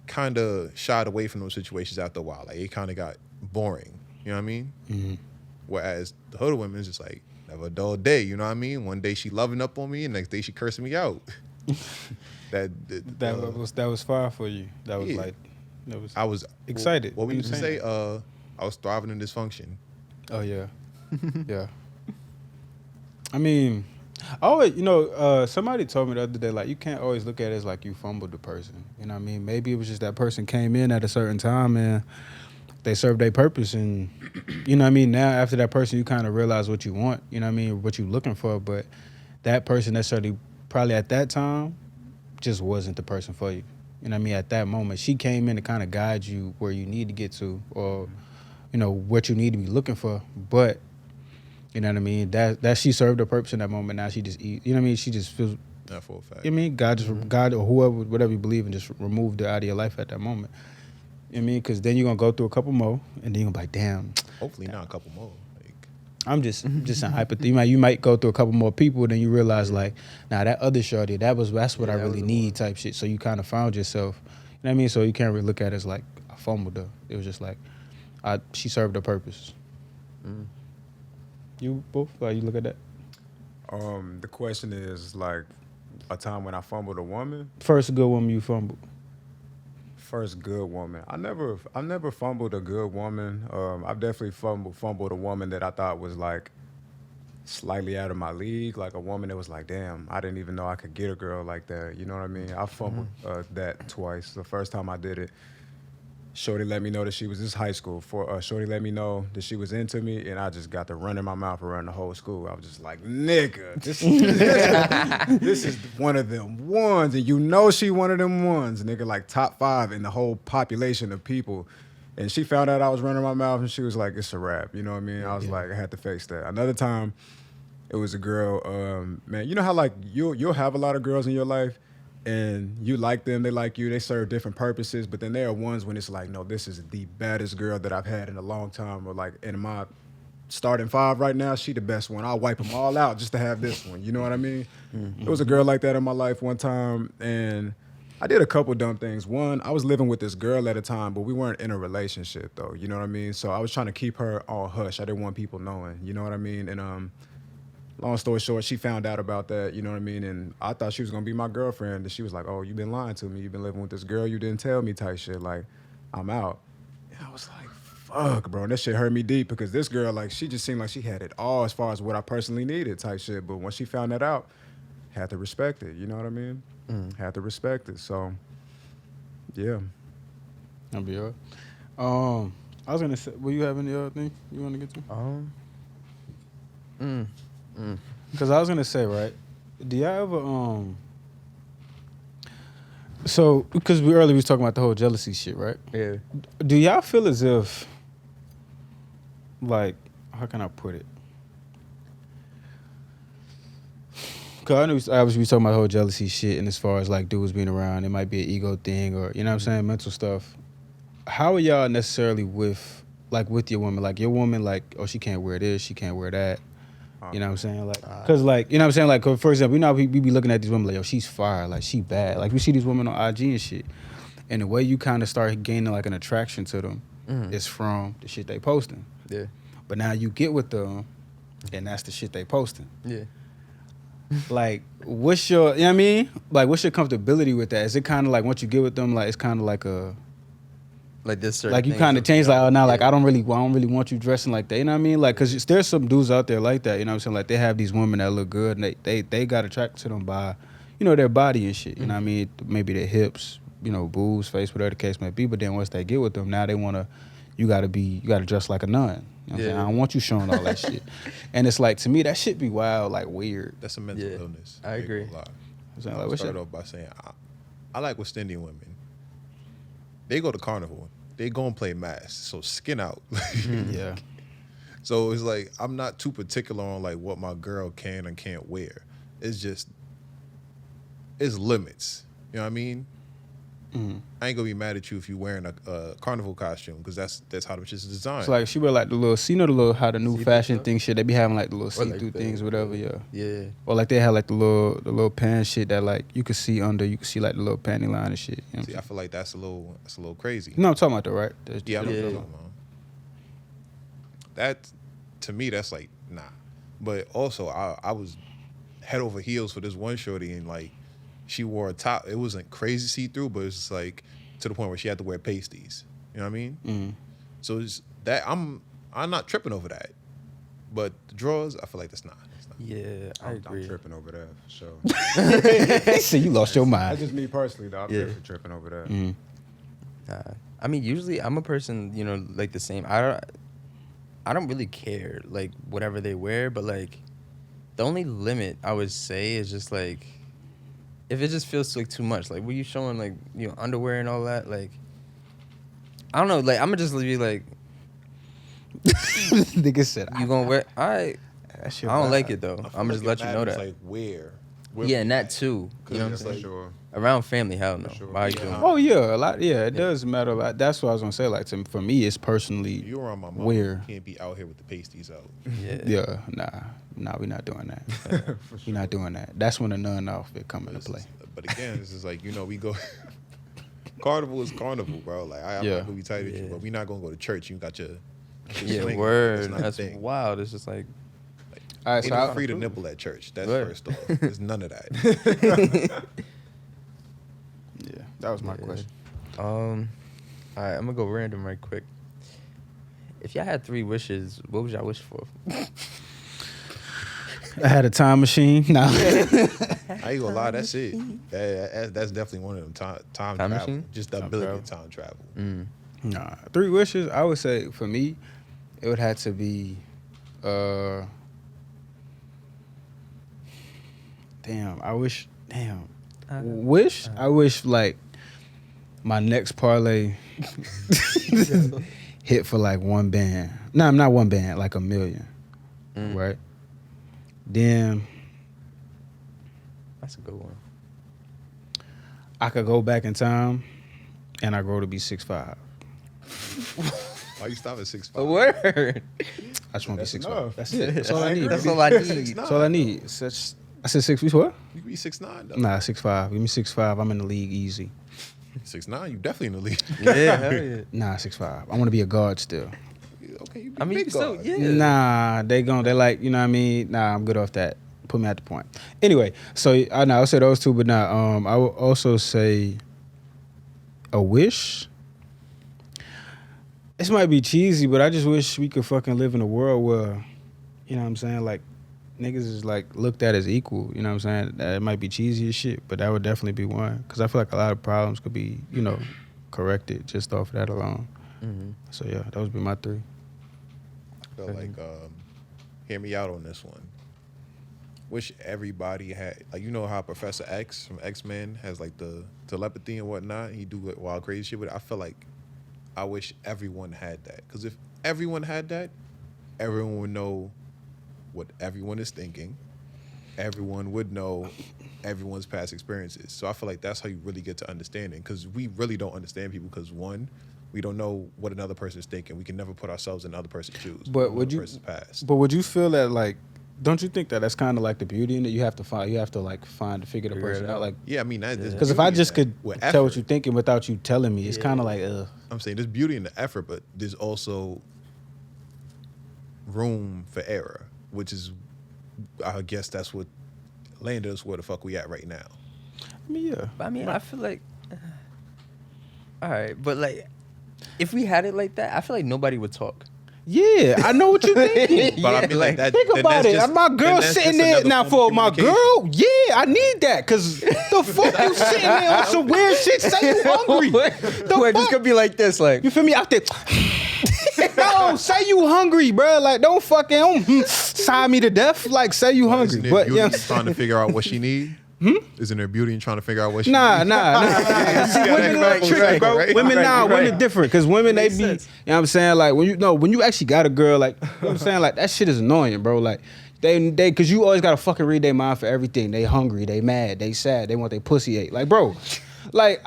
kind of shied away from those situations after a while. Like it kind of got boring. You know what I mean? Mm-hmm. Whereas the hood women is just like never a dull day. You know what I mean? One day she loving up on me, and next day she cursing me out. that was fire for you. That was like I was excited. What we used to say? I was thriving in dysfunction. Oh yeah, yeah. I mean, I always, somebody told me the other day, like, you can't always look at it as like you fumbled the person. You know what I mean? Maybe it was just that person came in at a certain time and they served their purpose, and you know what I mean? Now after that person, you kind of realize what you want, you know what I mean, what you're looking for, but that person necessarily probably at that time just wasn't the person for you. You know what I mean? At that moment, she came in to kind of guide you where you need to get to, or, what you need to be looking for, but you know what I mean? That she served her purpose in that moment. Now she just eat. You know what I mean? She just feels. Not for a fact. You know what I mean? God or whoever, whatever you believe in, just removed it out of your life at that moment. You know what I mean? Because then you're gonna go through a couple more, and then you're gonna be like, damn. Hopefully not a couple more. Like I'm just saying hypothetical. You might go through a couple more people, then you realize like, nah, that other shorty, that's what I really need type shit. So you kind of found yourself. You know what I mean? So you can't really look at it as like I fumbled her. It was just like, she served her purpose. You both? Like you look at that? The question is like a time when I fumbled a woman. First good woman you fumbled. First good woman. I never fumbled a good woman. I've definitely fumbled a woman that I thought was like slightly out of my league, like a woman that was like, damn, I didn't even know I could get a girl like that. You know what I mean? I fumbled that twice. The first time I did it, Shorty let me know that she was this high school. Shorty let me know that she was into me, and I just got to run in my mouth around the whole school. I was just like, nigga, this is one of them ones, and you know she one of them ones, nigga, like top 5 in the whole population of people. And she found out I was running my mouth, and she was like, it's a wrap. You know what I mean? I was like, I had to face that. Another time, it was a girl, man, you know how like you'll have a lot of girls in your life, and you like them, they like you, they serve different purposes, but then there are ones when it's like, no, this is the baddest girl that I've had in a long time, or like in my starting 5 right now, she the best one. I'll wipe them all out just to have this one, you know what I mean? Mm-hmm. There was a girl like that in my life one time, and I did a couple dumb things. One, I was living with this girl at a time, but we weren't in a relationship though, you know what I mean? So I was trying to keep her all hush. I didn't want people knowing, you know what I mean? And long story short, she found out about that, you know what I mean? And I thought she was gonna be my girlfriend. And she was like, oh, you've been lying to me. You've been living with this girl you didn't tell me type shit. Like, I'm out. And I was like, fuck, bro. And that shit hurt me deep because this girl, like, she just seemed like she had it all as far as what I personally needed type shit. But when she found that out, had to respect it. You know what I mean? Had to respect it. So, yeah. That'll be all right. I was gonna say, will you have any other thing you want to get to? Because I was gonna say, right? Do y'all ever So, because we earlier was talking about the whole jealousy shit, right? Yeah. Do y'all feel as if, like, how can I put it? Because I know obviously we talking about the whole jealousy shit, and as far as like dudes being around, it might be an ego thing or you know what I'm saying, mental stuff. How are y'all necessarily with your woman? Like your woman, like, oh, she can't wear this, she can't wear that. You know what I'm saying? Like, cause like, you know what I'm saying? Like, for example, you know, we be looking at these women like, yo, she's fire, like she bad. Like we see these women on IG and shit, and the way you kind of start gaining like an attraction to them is from the shit they posting. Yeah. But now you get with them, and that's the shit they posting. Yeah. Like, what's your, you know what I mean? Like, what's your comfortability with that? Is it kind of like once you get with them, like it's kind of like a like this certain like you things kind of change like, oh now like yeah. I don't really want you dressing like that, you know what I mean? Like because there's some dudes out there like that, you know what I'm saying? Like they have these women that look good and they got attracted to them by, you know, their body and shit, you know what I mean? Maybe their hips, you know, boobs, face, whatever the case may be. But then once they get with them, now they wanna, you gotta dress like a nun. You know what I'm saying? I don't want you showing all that shit. And it's like, to me, that shit be wild, like weird. That's a mental illness. I agree. I'll start off by saying I like West Indian women. They go to carnival. They go and play mass. So skin out. Yeah. So it's like I'm not too particular on like what my girl can and can't wear. It's just it's limits. You know what I mean? I ain't gonna be mad at you if you wearing a carnival costume because that's how the shit is designed. So like she wear like the little, you know the little how the new See-through fashion stuff? thing shit they be having like the little Or, see-through like, things, whatever, yeah. Yeah. Or like they have like the little pants shit that like you could see under, you could see like the little panty line and shit. You know See, I feel like that's a little crazy. You know what I'm talking about though, right? Yeah, I know what Yeah. you're talking about. That to me, that's like nah. But also, I was head over heels for this one shorty, and like she wore a top. It wasn't crazy see through, but it's just like to the point where she had to wear pasties. You know what I mean? Mm-hmm. So it's that I'm not tripping over that. But the drawers, I feel like that's not. Yeah, I agree. I'm tripping over that for sure. See, you lost your That's mind. just me personally, though. I'm Yeah. definitely tripping over that. Mm-hmm. I mean, usually I'm a person, you know, like the same. I don't really care, like, whatever they wear, but, like, the only limit I would say is just, like, if it just feels, like, too much. Like, were you showing, like, you know, underwear and all that? Like, I don't know. Like, I'm going to just be like, Nigga said, you going to wear? I don't like it, though. I feel I'm like just let it you know matters, that. Like where Yeah, and we that, at. too. You know what I'm it's saying? like- Sure. Around family, hell no. sure. Why are you doing oh yeah, a lot. Yeah, it does matter a lot. That's what I was gonna say. Like for me, it's personally. You around my mom. Where? You can't be out here with the pasties out. Yeah. Yeah, nah, we're not doing that. We're not doing that. That's when the nun outfit come into play. But again, this is like, you know, we go. Carnival is carnival, bro. Like I'm Yeah. not gonna be tight with you, Yeah. but we're not gonna go to church. You got your Yeah, swing. word. not a That's thing. wild. It's just like, All right, Ain't so no I, free to nipple at church. That's Right. first off. There's none of that. yeah, that was my yeah. question. All right, I'm gonna go random right quick. If y'all had 3 wishes, what would y'all wish for? I had a time machine. No. I ain't gonna lie, that's it. That's definitely one of them time travel. machine? Just the ability to time travel. Nah. 3 wishes, I would say for me, it would have to be I wish like my next parlay hit for like one band. No, not one band, like $1 million. Right? Then That's a good one. I could go back in time and I grow to be 6'5". Why you stop at 6'5"? A word. I just want to be 6'5". enough. That's it. That's all I need. That's baby. all I need. 6'9". That's all I need. I said 6 feet. What? You can be 6'9" though. Nah, 6'5". Give me 6'5". I'm in the league easy. 6'9", you definitely in the league. Yeah, hell yeah. Nah, 6'5". I want to be a guard still. Okay, you be I mean, big so guard. yeah. Nah, they're like, you know what I mean? Nah, I'm good off that. Put me at the point. Anyway, so I know I would say those two, but nah, I would also say a wish. This might be cheesy, but I just wish we could fucking live in a world where, you know what I'm saying, like niggas is like looked at as equal. You know what I'm saying? That might be cheesy as shit, but that would definitely be one. Because I feel like a lot of problems could be, you know, corrected just off of that alone. So yeah, those would be my 3. I feel like, hear me out on this one. Wish everybody had, like, you know how Professor X from X-Men has like the telepathy and whatnot. He do like wild crazy shit with it. I feel like I wish everyone had that. Because if everyone had that, everyone would know what everyone is thinking. Everyone would know everyone's past experiences. So I feel like that's how you really get to understanding. Because we really don't understand people. Because one, we don't know what another person is thinking. We can never put ourselves in another person's shoes. But would you? But would you feel that like? Don't you think that that's kind of like the beauty in it? You have to figure the person out. Like, yeah, I mean, because if I just could tell what you're thinking without you telling me, it's kind of like, I'm saying there's beauty in the effort, but there's also room for error, which is, I guess that's what landed us where the fuck we at right now. I mean, yeah. I mean, I feel like, all right, but like, if we had it like that, I feel like nobody would talk. Yeah, I know what you're thinking. But I mean, like that. Think about it. My girl sitting there now for my girl. Yeah, I need that because the fuck you sitting there on some weird shit. Say you hungry. Wait, this could be like this, like you feel me out there. No, say you hungry, bro. Like don't sigh me to death. Like say you hungry. But yeah, trying to figure out what she need. Isn't there beauty in trying to figure out what she Nah. See, women right, tricky, bro. right, women, women different. Because women, they be, Makes you know sense. what I'm saying? Like, when you actually got a girl, like, you know what I'm saying? Like, that shit is annoying, bro. Like, because you always got to fucking read their mind for everything. They hungry, they mad, they sad, they want their pussy ate. Like, bro, like,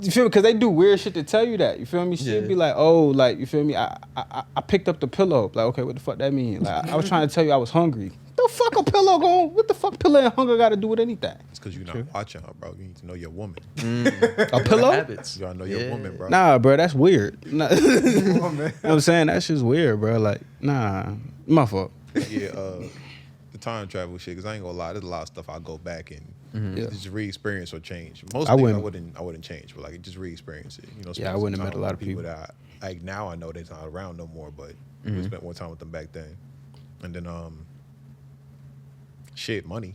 you feel me? Because they do weird shit to tell you that. You feel me? She'd be like, oh, like, you feel me? I picked up the pillow. Like, okay, what the fuck that mean? Like, I was trying to tell you I was hungry. The fuck a pillow going? What the fuck pillow and hunger got to do with anything? It's because you're not watching her, bro. You need to know your woman. A pillow? habits. You gotta know your woman, bro. Nah, bro, that's weird. Nah. You know what I'm saying? That shit's weird, bro. Like, nah, my fault. Yeah, the time travel shit. Because I ain't gonna lie, there's a lot of stuff I go back and just re-experience or change. Most things I wouldn't change, but like just re-experience it. You know, Yeah, I wouldn't have met a lot of people. that like now I know they're not around no more, but we spent more time with them back then. And then shit, money,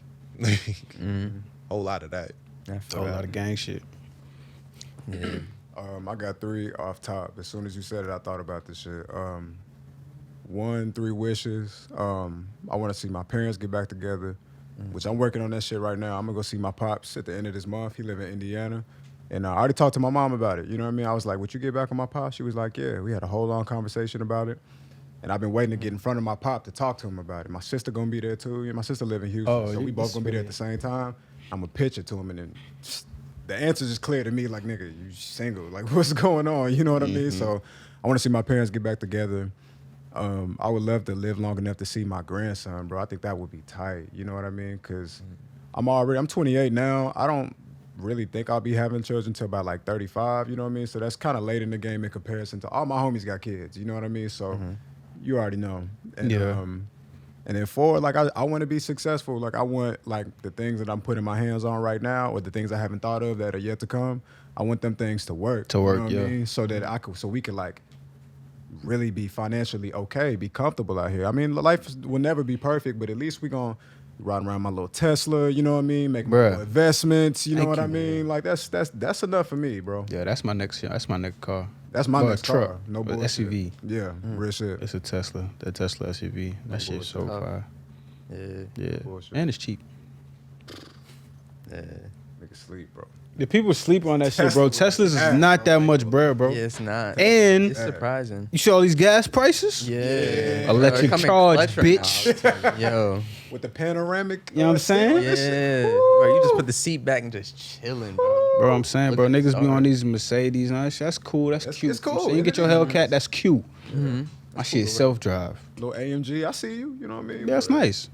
whole lot of that. A whole lot of gang shit. Yeah. I got 3 off top. As soon as you said it, I thought about this shit. 1, 3 wishes. I want to see my parents get back together, which I'm working on that shit right now. I'm gonna go see my pops at the end of this month. He live in Indiana, and I already talked to my mom about it. You know what I mean? I was like, "Would you get back on my pops?" She was like, "Yeah." We had a whole long conversation about it, and I've been waiting to get in front of my pop to talk to him about it. My sister gonna be there too. My sister live in Houston, so we both gonna be there at the same time. I'm gonna pitch it to him, and then the answer's just clear to me. Like, nigga, you single? Like, what's going on? You know what I mean? So I want to see my parents get back together. I would love to live long enough to see my grandson, bro. I think that would be tight. You know what I mean? Because I'm 28 now. I don't really think I'll be having children until about like 35. You know what I mean? So that's kind of late in the game in comparison to all my homies got kids. You know what I mean? So you already know. And, and then 4, like I want to be successful. Like I want like the things that I'm putting my hands on right now, or the things I haven't thought of that are yet to come. I want them things to work. You know what I mean? So that so we could like really be financially okay, be comfortable out here. I mean, life will never be perfect, but at least we gonna riding around my little Tesla, you know what I mean? Making my Bruh. little investments, you know Thank what you, I mean? Like that's enough for me, bro. Yeah, that's my next car. That's my Or a next truck, car. No or bullshit. SUV. Yeah, real shit. It's a Tesla. The Tesla SUV. That shit's so bullshit. fire. Yeah. Yeah. Bullshit. And it's cheap. Yeah. Nigga sleep, bro. The people sleep on that shit, bro. Tesla Teslas is ass, not that much bread, bro. Yeah, it's not. And It's surprising. you see all these gas prices? Yeah. Electric Bro, it come in charge, clutch right bitch. now. Yo. With the panoramic. You know what I'm saying? Yeah. Bro, you just put the seat back and just chilling, bro. Bro, I'm saying, bro, Look at the niggas be on stars. these Mercedes and all that shit. That's cool. That's cute. It's cool. So you get your Hellcat, that's cute. My shit is self-drive. Little AMG, I see you. You know what I mean? Yeah, that's nice.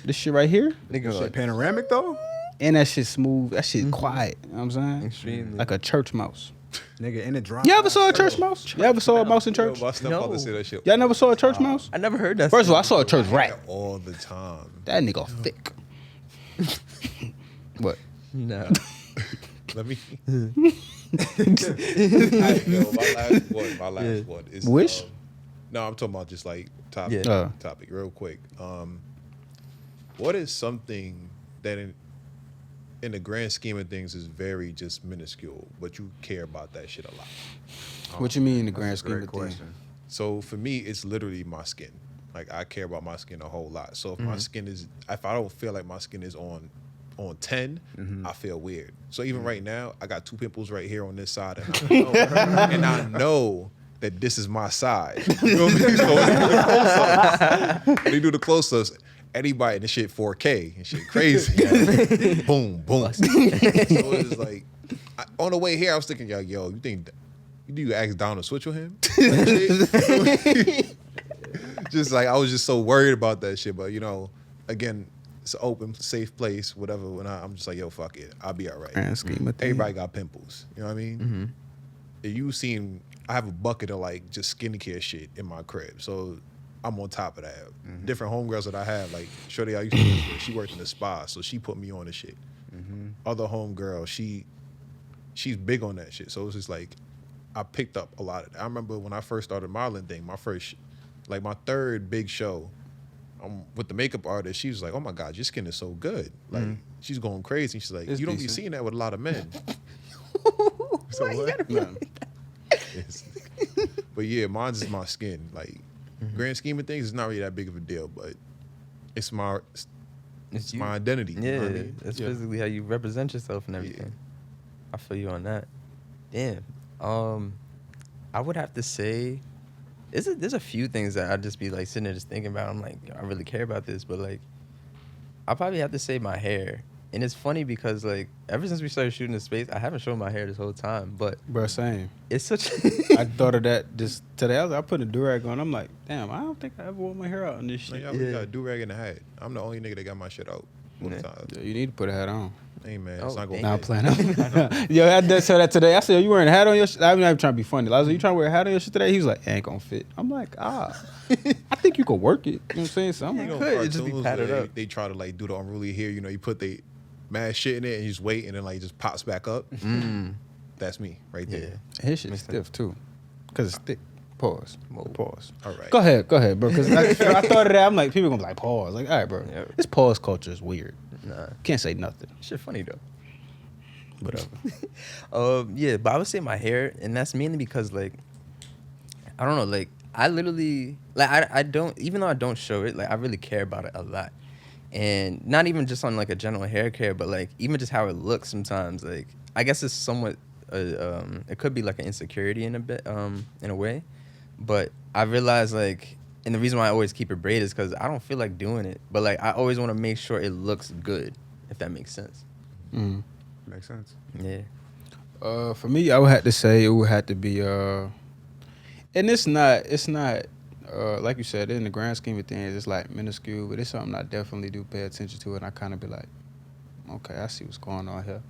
This shit right here, Nigga, Shit like, panoramic though. and that shit smooth. That shit quiet. You know what I'm saying? extremely. Like a church mouse. Nigga in the drive. You ever saw a church mouse? You ever saw a mouse in church? Yo, my stepfather No. said that shit Y'all never saw a church mouse? I never heard that. First of all, I saw a church rat. all the time. That nigga thick. What? No. Let me. Alright, yo, my last one is Wish? no, I'm talking about just like topic, Yeah. topic, real quick. What is something that in the grand scheme of things is very just minuscule, but you care about that shit a lot? What you mean in the grand That's a scheme great of things? question. So for me, it's literally my skin. Like I care about my skin a whole lot. So if my skin is, if I don't feel like my skin is on 10, I feel weird. So even right now, I got 2 pimples right here on this side, and I know that this is my side. You know what I mean? So when they do the close-ups, anybody in the shit 4K and shit crazy. Boom, boom. So it's like, on the way here, I was thinking, yo, you think you ask Don to switch with him? Just like I was just so worried about that shit, but you know, again, it's an open, safe place, whatever. When I'm just like, yo, fuck it, I'll be all right. Grand scheme of things. Everybody got pimples, you know what I mean? You seen, I have a bucket of like just skincare shit in my crib, so I'm on top of that. Different homegirls that I have, like Shorty I used to work with, she worked in the spa, so she put me on the shit. Other homegirl, she's big on that shit, so it's just like I picked up a lot of that. I remember when I first started modeling thing, my first, like my third big show, with the makeup artist, she was like, "Oh my God, your skin is so good!" Like she's going crazy. She's like, It's "You don't be decent. seeing that with a lot of men." So what? Nothing. It's- but yeah, mine's is my skin. Like grand scheme of things, it's not really that big of a deal, but it's my It's you. my identity. Yeah, You know what I mean? that's Yeah. physically how you represent yourself and everything. I feel you on that. Damn. I would have to say, there's a few things that I'd just be like sitting there just thinking about. I'm like, I really care about this, but like, I probably have to say my hair. And it's funny because like ever since we started shooting in space, I haven't shown my hair this whole time, but Bro, same. it's such. I thought of that just today. I put a durag on. I'm like, damn, I don't think I ever wore my hair out in this Like, shit. y'all really got a do-rag in the hat. I'm the only nigga that got my shit out all the Yeah. time. Yeah, you need to put a hat on. Hey man, Oh, it's not gonna damn. Now I'm fit. playing. Yo, I did say that today. I said, you wearing a hat on your shit? I'm not even trying to be funny. I was like, you trying to wear a hat on your shit today? He was like, it ain't gonna fit. I'm like, I think you could work it. You know what I'm saying? So I'm You like, know, could, it'd just be cartoons padded where up. they try to like do the unruly hair. You know, you put the mad shit in it and you just wait and then like just pops back up. That's me right Yeah. there. his shit's Makes stiff too. Because it's thick. Pause. Whoa. Pause. All right. Go ahead, bro. Because I thought of that. I'm like, people gonna be like, pause. Like, all right, bro. Yeah. This pause culture is weird. Nah, Can't say nothing. shit funny though. Whatever. Yeah, but I would say my hair, and that's mainly because like, I don't know, like I literally like I don't, even though I don't show it, like I really care about it a lot, and not even just on like a general hair care, but like even just how it looks sometimes. Like I guess it's somewhat, it could be like an insecurity in a bit, in a way, but I realize like, and the reason why I always keep it braided is because I don't feel like doing it, but like I always want to make sure it looks good, if that makes sense. Mm. Makes sense. Yeah. For me, I would have to say it would have to be, and it's not, like you said, in the grand scheme of things, it's like minuscule, but it's something I definitely do pay attention to, and I kind of be like, okay, I see what's going on here.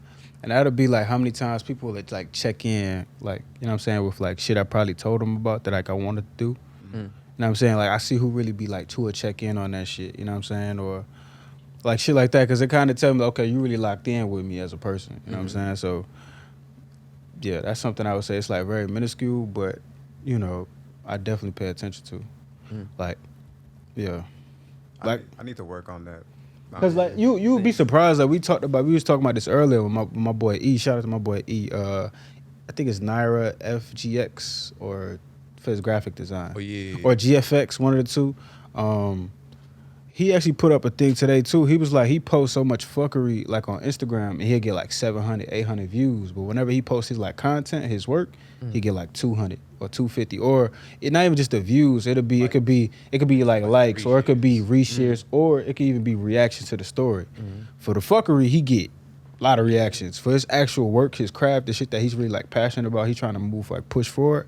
And that'll be like how many times people would like check in, like, you know what I'm saying, with like shit I probably told them about that like I wanted to do. You know what I'm saying? Like I see who really be like to a check in on that shit, you know what I'm saying? Or like shit like that, because it kind of tell me, okay, you really locked in with me as a person, you know what I'm saying? So yeah, that's something I would say. It's like very minuscule, but you know, I definitely pay attention to. Like, yeah. I Like, need to work on that. Cause like you would be surprised. Like we was talking about this earlier with my boy E. Shout out to my boy E. I think it's Naira FGX or for his graphic design. Oh yeah. Or GFX, one of the two. He actually put up a thing today too. He was like, he posts so much fuckery like on Instagram and he'll get like 700, 800 views. But whenever he posts his like content, his work, he get like 200 or 250. Or it not even just the views. It could be like likes, or it could be reshares, or it could even be reactions to the story. For the fuckery, he get a lot of reactions. For his actual work, his craft, the shit that he's really like passionate about, he trying to move like push forward.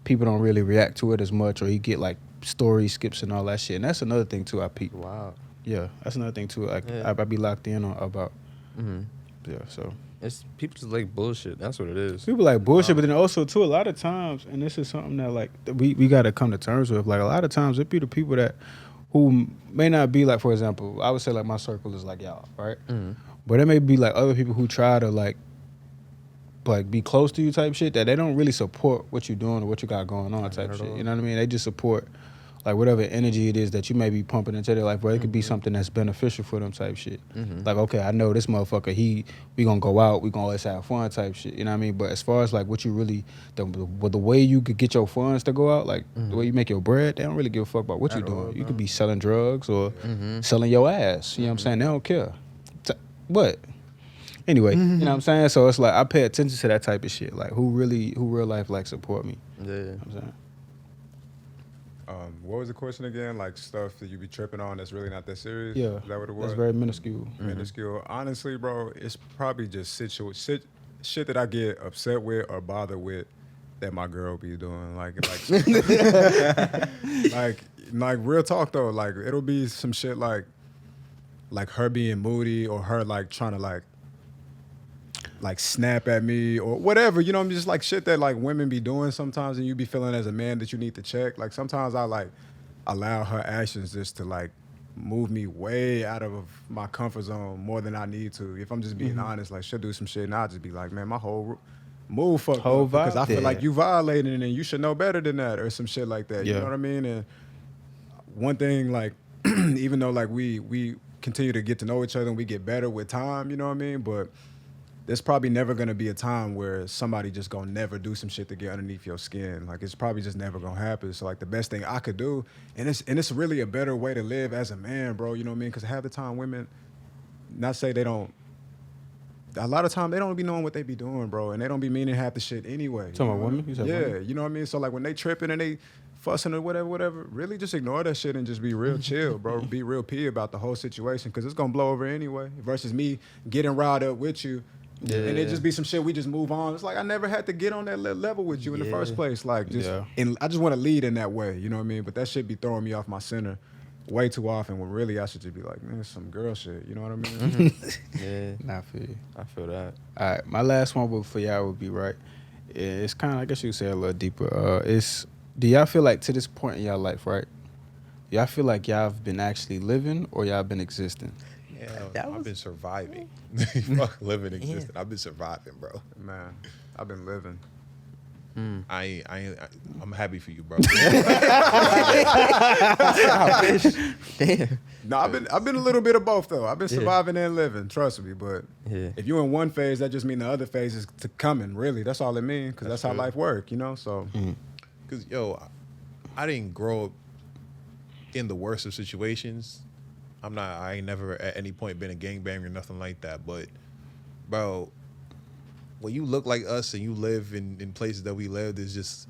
People don't really react to it as much, or he get like story skips and all that shit. And that's another thing too I peep. Wow. Yeah, that's another thing too. Like I be locked in on about. Yeah, so it's people just like bullshit. That's what it is. people like bullshit, but then also too a lot of times, and this is something that like we got to come to terms with. Like a lot of times, it be the people that who may not be like, for example, I would say like my circle is like y'all, right? But it may be like other people who try to like be close to you type shit that they don't really support what you're doing or what you got going on type shit. You know what I mean? They just support like whatever energy it is that you may be pumping into their life, where it could be something that's beneficial for them type shit. Like, okay, I know this motherfucker, we gonna go out, we gonna let's have fun type shit. You know what I mean? But as far as like what you really, the way you could get your funds to go out, like the way you make your bread, they don't really give a fuck about what you're doing. You could be selling drugs or selling your ass. You know what I'm saying? They don't care. What? Anyway, you know what I'm saying? So it's like I pay attention to that type of shit. Like who real life like support me. Yeah. You know what I'm saying? What was the question again? Like stuff that you be tripping on that's really not that serious? Yeah. Is that what it was? That's very minuscule. Minuscule. Honestly, bro, it's probably just shit that I get upset with or bothered with that my girl be doing. Like real talk though. Like it'll be some shit like her being moody or her like trying to like snap at me or whatever, you know, I'm just like shit that like women be doing sometimes, and you be feeling as a man that you need to check. Like sometimes I like allow her actions just to like move me way out of my comfort zone more than I need to. If I'm just being honest, like she'll do some shit and I'll just be like, man, my whole move fucked up because I feel like you violating and you should know better than that or some shit like that. You know what I mean? And one thing, like even though like we continue to get to know each other and we get better with time, you know what I mean? But there's probably never gonna be a time where somebody just gonna never do some shit to get underneath your skin. Like it's probably just never gonna happen. So like the best thing I could do, and it's really a better way to live as a man, bro. You know what I mean? Because half the time women, not say they don't. A lot of time they don't be knowing what they be doing, bro, and they don't be meaning half the shit anyway. Talking about women? You said women? You know what I mean? So like when they tripping and they fussing or whatever, really just ignore that shit and just be real chill, bro. Be real P about the whole situation because it's gonna blow over anyway. Versus me getting riled up with you. Yeah. And it just be some shit we just move on. It's like I never had to get on that level with you in the first place. Like just and I just want to lead in that way, you know what I mean? But that shit be throwing me off my center way too often when really I should just be like, man, it's some girl shit, you know what I mean? Yeah. Nah, I feel you. I feel that. All right, my last one for y'all would be right. It's kind of, I guess you could say a little deeper. Do y'all feel like to this point in y'all life, right? Y'all feel like y'all have been actually living or y'all bve been existing? Yeah, I've been surviving. Fuck living, existing. I've been surviving, bro. Man, I've been living. I'm happy for you, bro. Damn. No, I've been a little bit of both though. I've been surviving and living, trust me. But if you're in one phase, that just means the other phase is to coming. Really, that's all it means. Because that's how life work, you know. So, because I didn't grow up in the worst of situations. I ain't never at any point been a gangbanger or nothing like that. But, bro, when you look like us and you live in places that we live, there's just,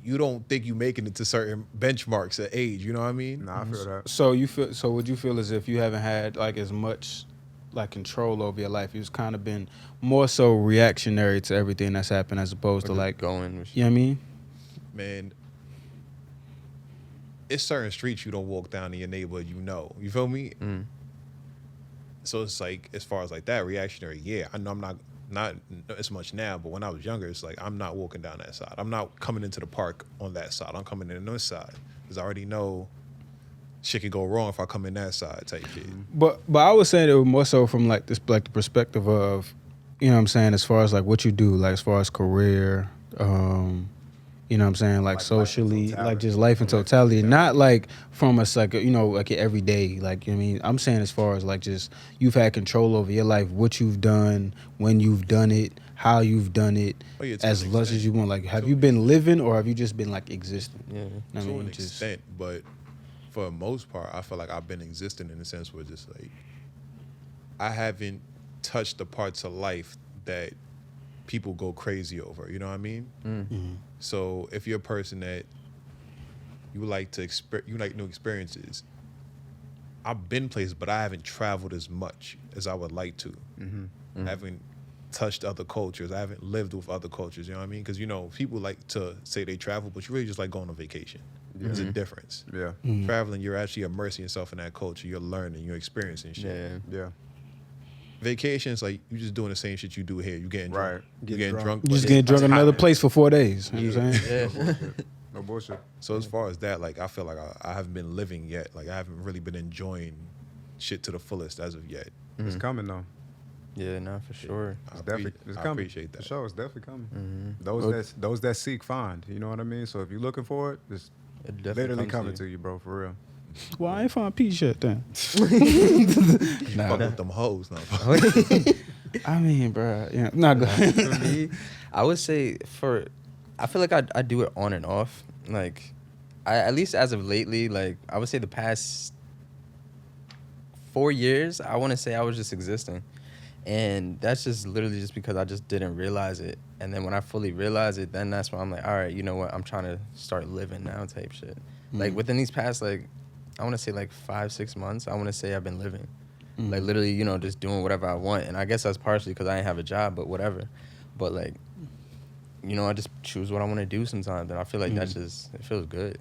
you don't think you making it to certain benchmarks at age. You know what I mean? Nah, I feel that. So would you feel as if you haven't had like as much like control over your life? You've kind of been more so reactionary to everything that's happened as opposed to like going. You know what I mean? Man, it's certain streets you don't walk down in your neighborhood, you know. You feel me? So it's like, as far as like that, reactionary, yeah. I know I'm not as much now, but when I was younger, it's like I'm not walking down that side. I'm not coming into the park on that side. I'm coming in on this side. Because I already know shit could go wrong if I come in that side type shit. But I was saying it was more so from like this, like the perspective of, you know what I'm saying, as far as like what you do, like as far as career, You know what I'm saying? Like socially, totality. like just life in totality. Not like from us like, like every day. Like, you know what I mean? I'm saying as far as like just you've had control over your life, what you've done, when you've done it, how you've done it, as much as you want. Like, have you been living or have you just been like existing? Yeah. You know what I To mean? an extent, but for the most part, I feel like I've been existing in the sense where just like I haven't touched the parts of life that people go crazy over. You know what I mean? Mm-hmm. So if you're a person that you like to you like new experiences, I've been places, but I haven't traveled as much as I would like to. I haven't touched other cultures. I haven't lived with other cultures. You know what I mean? Because people like to say they travel, but you really just like going on vacation. There's a difference. Yeah. Traveling, you're actually immersing yourself in that culture. You're learning. You're experiencing shit. Yeah. Yeah. Vacations, like you just doing the same shit you do here. You getting drunk. Right. You getting drunk. You but just it's getting drunk in hot. another place for 4 days. You know what I'm saying? Yeah. No bullshit. So as far as that, like I feel like I haven't been living yet. Like I haven't really been enjoying shit to the fullest as of yet. It's coming though. Yeah, no, for sure. It's definitely it's I coming. appreciate that. For sure, it's definitely coming. Mm-hmm. Those that seek find. You know what I mean? So if you're looking for it, it's It definitely literally comes coming to to you, bro. For real. Well, I ain't find Pete shit then. Fuck with them hoes now. I mean, bro. Yeah. Not good. For me, I would say I feel like I do it on and off. Like, at least as of lately, like I would say the past 4 years, I want to say I was just existing. And that's just literally just because I just didn't realize it. And then when I fully realize it, then that's when I'm like, all right, you know what? I'm trying to start living now type shit. Like within these past, like, I want to say like 5-6 months, I want to say I've been living. Like literally, just doing whatever I want. And I guess that's partially because I didn't have a job, but whatever. But like, I just choose what I want to do sometimes. And I feel like that's just, it feels good.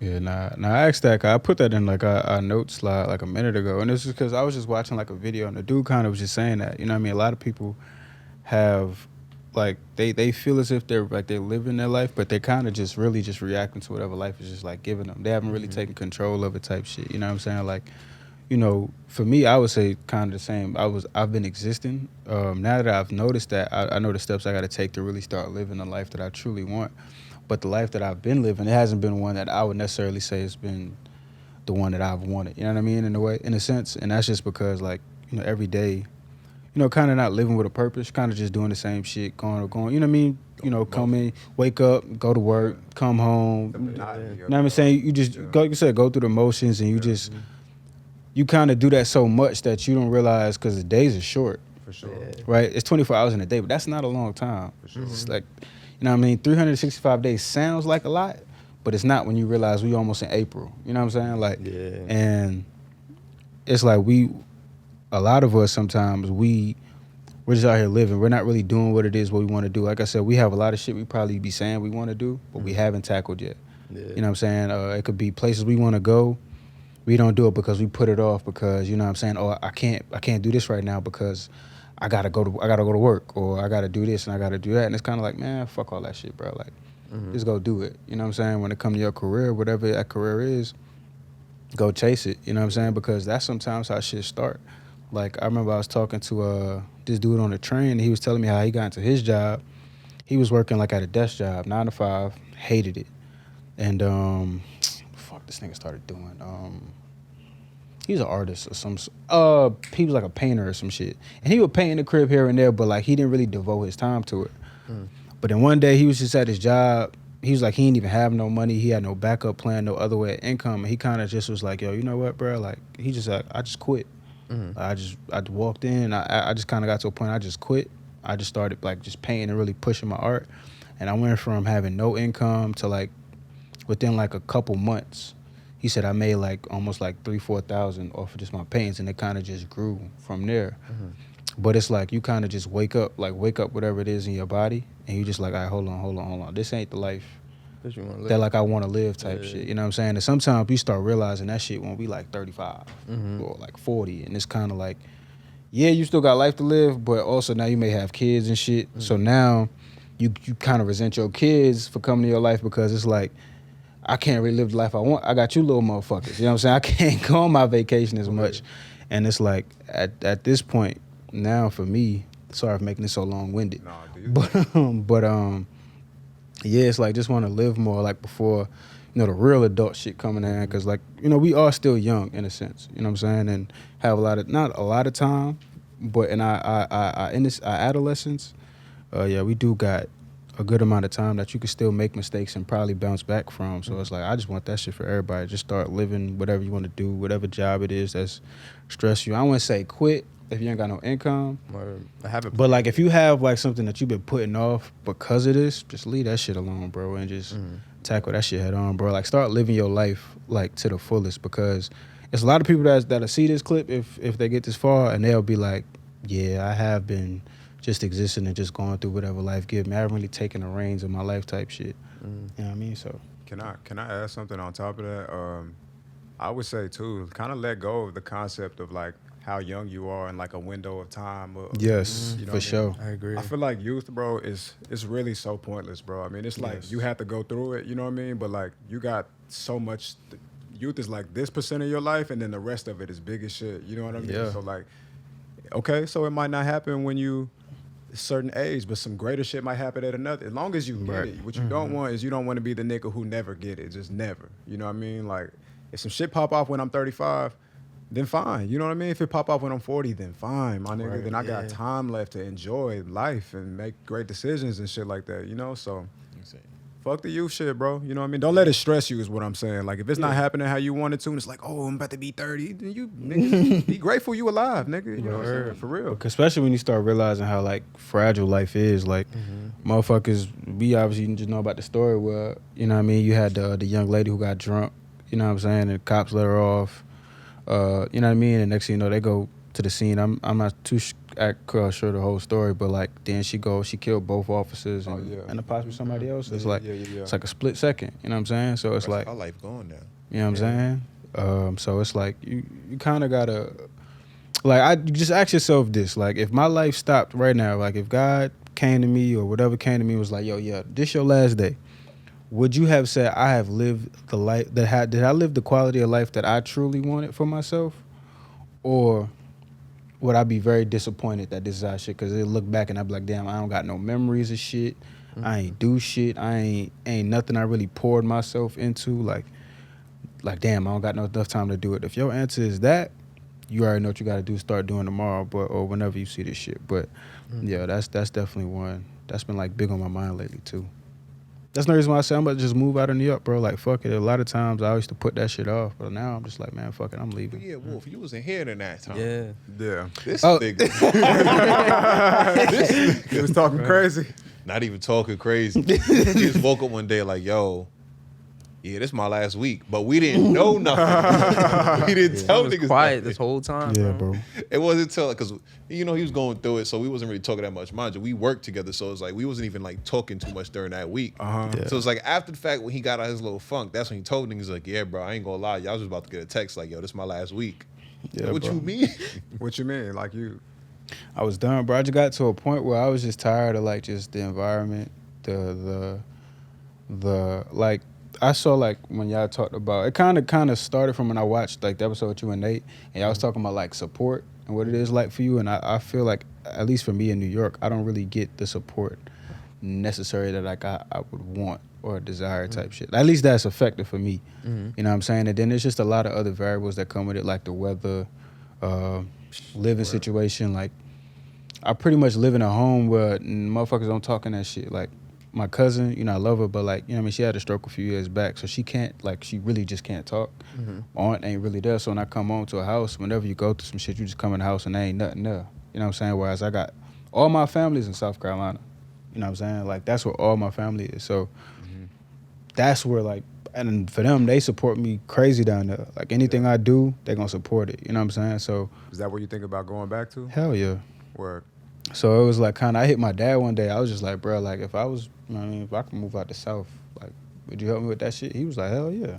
Yeah, nah. I asked that guy. I put that in like a note slide like a minute ago, and this is because I was just watching like a video, and the dude kind of was just saying that. You know what I mean? A lot of people have like they feel as if they're living their life, but they're kind of just really just reacting to whatever life is just like giving them. They haven't really taken control of it type shit. You know what I'm saying? Like, for me, I would say kind of the same. I've been existing. Now that I've noticed that, I know the steps I got to take to really start living the life that I truly want. But the life that I've been living, it hasn't been one that I would necessarily say has been the one that I've wanted. You know what I mean? In a sense. And that's just because, like, every day, kind of not living with a purpose, kind of just doing the same shit, going. You know what I mean? Come in, wake up, go to work, come home. You know what I'm saying? You just, like you said, go through the motions, and you just, you kind of do that so much that you don't realize, because the days are short. For sure. Right? It's 24 hours in a day, but that's not a long time. For sure. It's like, 365 days sounds like a lot, but it's not when you realize we almost in April. You know what I'm saying? Like, Yeah. And it's like a lot of us sometimes we're just out here living. We're not really doing what it is what we want to do. Like I said, we have a lot of shit we probably be saying we want to do, but we haven't tackled yet. Yeah. You know what I'm saying? It could be places we want to go. We don't do it because we put it off because, you know what I'm saying? Oh, I can't do this right now because I gotta go to work, or I gotta do this and I gotta do that. And it's kind of like, man, fuck all that shit, bro. Like, just go do it. You know what I'm saying? When it comes to your career, whatever that career is, go chase it. You know what I'm saying? Because that's sometimes how shit start. Like, I remember I was talking to this dude on the train, and he was telling me how he got into his job. He was working like at a desk job, 9 to 5, hated it. And fuck, this nigga started doing. He's an artist or some. He was like a painter or some shit, and he would paint in the crib here and there, but like he didn't really devote his time to it. But then one day he was just at his job. He was like, he didn't even have no money. He had no backup plan, no other way of income. And he kind of just was like, yo, you know what, bro? Like, he just like, I just quit. I walked in. I just kind of got to a point. I just quit. I just started like just painting and really pushing my art. And I went from having no income to like within like a couple months. He said I made like almost like $3,000-4,000 off of just my paintings, and it kind of just grew from there. But it's like you kind of just wake up whatever it is in your body, and you just like, all right, hold on. This ain't the life that like I want to live type shit. You know what I'm saying? And sometimes you start realizing that shit won't be like 35 or like 40, and it's kind of like, yeah, you still got life to live, but also now you may have kids and shit. So now you kind of resent your kids for coming to your life because it's like, I can't really live the life I want. I got you little motherfuckers. You know what I'm saying? I can't go on my vacation as much. And it's like, at this point, now for me, sorry for making this so long-winded. No, dude. But yeah, it's like just want to live more like before, the real adult shit coming in. Because like, we are still young in a sense, you know what I'm saying? And have not a lot of time, but in our adolescence, yeah, we do got a good amount of time that you can still make mistakes and probably bounce back from. So it's like, I just want that shit for everybody. Just start living whatever you want to do, whatever job it is that's stress you. I wouldn't say quit if you ain't got no income. Or I have it. But like if you have like something that you've been putting off because of this, just leave that shit alone, bro, and just tackle that shit head on, bro. Like start living your life like to the fullest, because it's a lot of people that'll see this clip if they get this far and they'll be like, yeah, I have been just existing and just going through whatever life gives me. I haven't really taken the reins of my life type shit. You know what I mean? So Can I add something on top of that? I would say too, kind of let go of the concept of like how young you are and like a window of time. yes, you know for what I mean? sure. I agree. I feel like youth, bro, is really so pointless, bro. I mean, it's like Yes. you have to go through it, you know what I mean? But like you got so much. Youth is like this % of your life, and then the rest of it is big as shit. You know what I mean? Yeah. So like, okay, so it might not happen when you a certain age, but some greater shit might happen at another. As long as you get Right. it, what you don't want is you don't want to be the nigga who never get it, just never. You know what I mean? Like, if some shit pop off when I'm 35, then fine. You know what I mean? If it pop off when I'm 40, then fine, my nigga. Right, Then I got yeah. time left to enjoy life and make great decisions and shit like that. You know, so. Fuck the youth shit, bro. You know what I mean? Don't let it stress you is what I'm saying. Like, if it's not happening how you want it to, and it's like, oh, I'm about to be 30, then you, nigga, be grateful you alive, nigga. You know what I'm saying? For real. Especially when you start realizing how like fragile life is. Like motherfuckers, we obviously just know about the story where, you know what I mean, you had the young lady who got drunk, you know what I'm saying, and the cops let her off. You know what I mean? And next thing you know, they go to the scene. I'm not too sure the whole story, but like then she killed both officers and, and possibly somebody else. It's like it's like a split second. You know what I'm saying? So it's like our life going now. you know what I'm saying? So it's like you kind of gotta like you just ask yourself this: like if my life stopped right now, like if God came to me or whatever came to me was like, yo, yeah, this your last day. Would you have said I have lived the life did I live the quality of life that I truly wanted for myself, or would I be very disappointed that this is our shit? Because they look back and I'd be like, damn, I don't got no memories of shit. I ain't do shit. I ain't nothing I really poured myself into. Like damn, I don't got no enough time to do it. If your answer is that, you already know what you got to do. Start doing tomorrow, or whenever you see this shit. But yeah, that's definitely one that's been like big on my mind lately too. That's the reason why I say I'm about to just move out of New York, bro. Like, fuck it. A lot of times I used to put that shit off, but now I'm just like, man, fuck it. I'm leaving. But yeah, Wolf, you wasn't here in that time. Yeah. Yeah. This Oh. nigga. He was talking crazy. Not even talking crazy. He just woke up one day like, yo, yeah, this is my last week. But we didn't know nothing. We didn't tell I was niggas quiet nothing. this whole time. Yeah, bro. It wasn't until, because, he was going through it, so we wasn't really talking that much. Mind you, we worked together, so it's like we wasn't even like talking too much during that week. Yeah. So it's like after the fact, when he got out his little funk, that's when he told niggas like, yeah, bro, I ain't gonna lie. Y'all was about to get a text like, yo, this is my last week. Yeah, What bro. you mean? What you mean? Like you? I was done, bro. I just got to a point where I was just tired of like just the environment, the like I saw like when y'all talked about it kind of started from when I watched like the episode with you and Nate, and y'all was talking about like support and what it is like for you, and I feel like at least for me in New York, I don't really get the support necessary that like I would want or desire type shit. At least that's effective for me. You know what I'm saying? And then there's just a lot of other variables that come with it, like the weather, living situation. Like I pretty much live in a home where motherfuckers don't talk in that shit. Like my cousin, I love her, but like, you know what I mean, she had a stroke a few years back, so she can't, like, she really just can't talk. My aunt ain't really there, so when I come home to a house, whenever you go through some shit, you just come in the house and there ain't nothing there. You know what I'm saying? Whereas I got all my family's in South Carolina. You know what I'm saying? Like, that's where all my family is. So that's where, like, and for them, they support me crazy down there. Like, anything I do, they gonna support it. You know what I'm saying? So Is that what you think about going back to? hell yeah. Word. So it was like I hit my dad one day. I was just like, bro, like if I was, if I could move out the South, like, would you help me with that shit? He was like, hell yeah.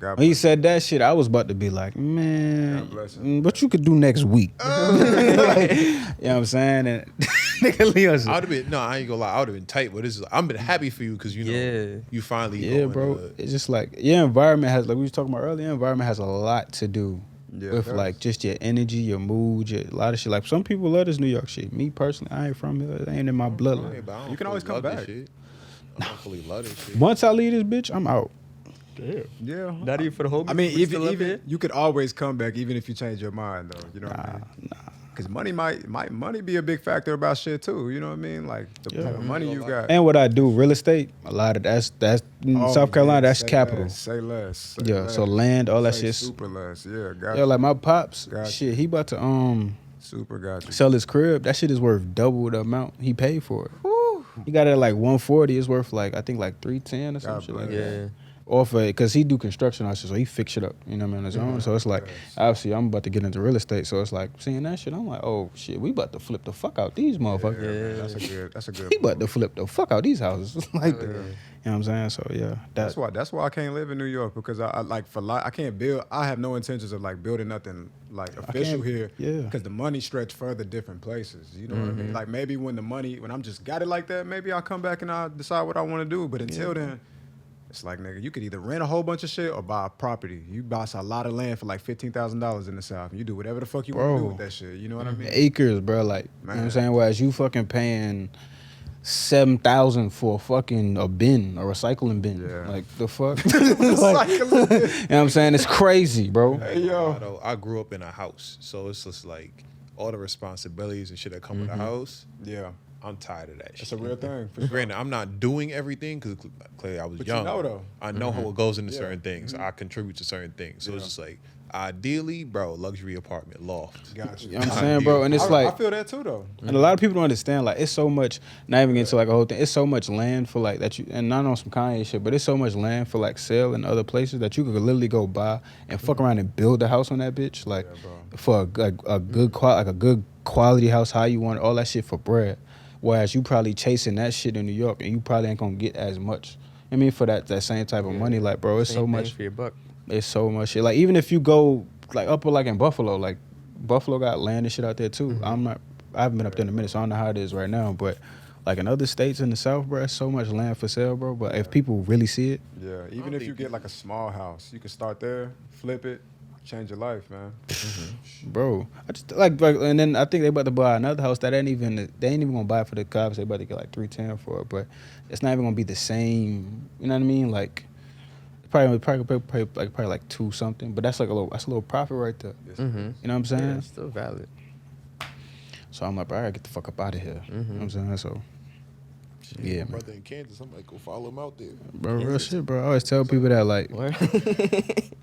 God When he bless. said that shit, I was about to be like, man, God bless him. what you could do next week? Like, you know what I'm saying? And nigga Leon's I would have been, no, I ain't gonna lie, I would have been tight, but this is, I'm been happy for you because, Yeah. you finally yeah, going bro. to- It's just like your environment has, like we was talking about earlier, your environment has a lot to do Yeah, with it does. like just your energy, your mood, a lot of shit. Like some people love this New York shit. Me personally, I ain't from here. It ain't in my bloodline. Yeah, but I don't You can always fully come love this back. shit. I fully love this shit. Once I leave this bitch, I'm out. Yeah. Not even for the whole. I mean, we still live even here? you could always come back, even if you change your mind, though. You know what I mean? Because money might money be a big factor about shit too. You know what I mean? Like the type of money you got. And what I do, real estate, a lot of that's in Oh, South Carolina, yeah, that's say capital. Less, say less. Say Yeah, less. so land, all that Say shit. Super less. Yeah, got Yeah, you. like my pops, Gotcha. shit, he about to Super got you. sell his crib. That shit is worth double the amount he paid for it. He got it at like 140. It's worth like I think like 310 or some God shit like bless. that. Yeah. Off of it, because he do construction also, so he fix it up, you know what I mean, on his own. So it's like, obviously, I'm about to get into real estate, so it's like, seeing that shit, I'm like, oh, shit, we about to flip the fuck out these motherfuckers. Man, that's a good. He about to flip the fuck out these houses. Like, Yeah. you know what I'm saying? So, yeah. That's why I can't live in New York, because I like for life I can't build. I have no intentions of like building nothing like official can't- here. yeah. Because the money stretch further different places. You know what I mean? Like maybe when I'm just got it like that, maybe I'll come back and I'll decide what I want to do. But until then, it's like, nigga, you could either rent a whole bunch of shit or buy a property. You buy a lot of land for like $15,000 in the South. And you do whatever the fuck you want to do Bro. with that shit. You know what I mean? Acres, bro, like, you know what I'm Man. saying? Whereas you fucking paying $7,000 for fucking a bin, a recycling bin. Yeah. Like, the fuck? Like, you know what I'm saying? It's crazy, bro. Though, I grew up in a house, so it's just like all the responsibilities and shit that come with a house. Yeah. I'm tired of that shit. It's a real thing. For sure. Granted, I'm not doing everything because clearly I was But you young. know, though. I know how it goes into Yeah. certain things. I contribute to certain things. So it's Yeah. just like, ideally, bro, luxury apartment, loft. Gotcha. You know what I'm saying, bro? And it's I like, feel that too, though. and a lot of people don't understand, like, it's so much, not even into like a whole thing, it's so much land for like that you, and not on some Kanye shit, but it's so much land for like sale in other places that you could literally go buy and fuck around and build a house on that bitch, like, Yeah, bro. for a good quality house, how you want it, all that shit for bread. Whereas you probably chasing that shit in New York and you probably ain't gonna get as much. I mean, for that same type of money, like, bro, it's Same so thing much. for your buck. It's so much shit. Like, even if you go like up like in Buffalo, like Buffalo got land and shit out there too. I haven't been up there in a minute, so I don't know how it is right now. But like in other states in the South, bro, it's so much land for sale, bro. But if people really see it, Yeah, even if you get like a small house, you can start there, flip it, change your life, man. bro, I just like, and then I think they about to buy another house that they ain't even gonna buy it for the cops. They about to get like 310 for it, but it's not even gonna be the same. You know what I mean? Like, probably like 2 something, but that's a little profit right there. Mm-hmm. You know what I'm saying? Yeah, it's still valid. So I'm like, bro, I gotta get the fuck up out of here. You know what I'm saying? So, yeah, man. Brother in Kansas, I'm like, go follow him out there. Bro, real shit, bro. I always tell people that, like, What?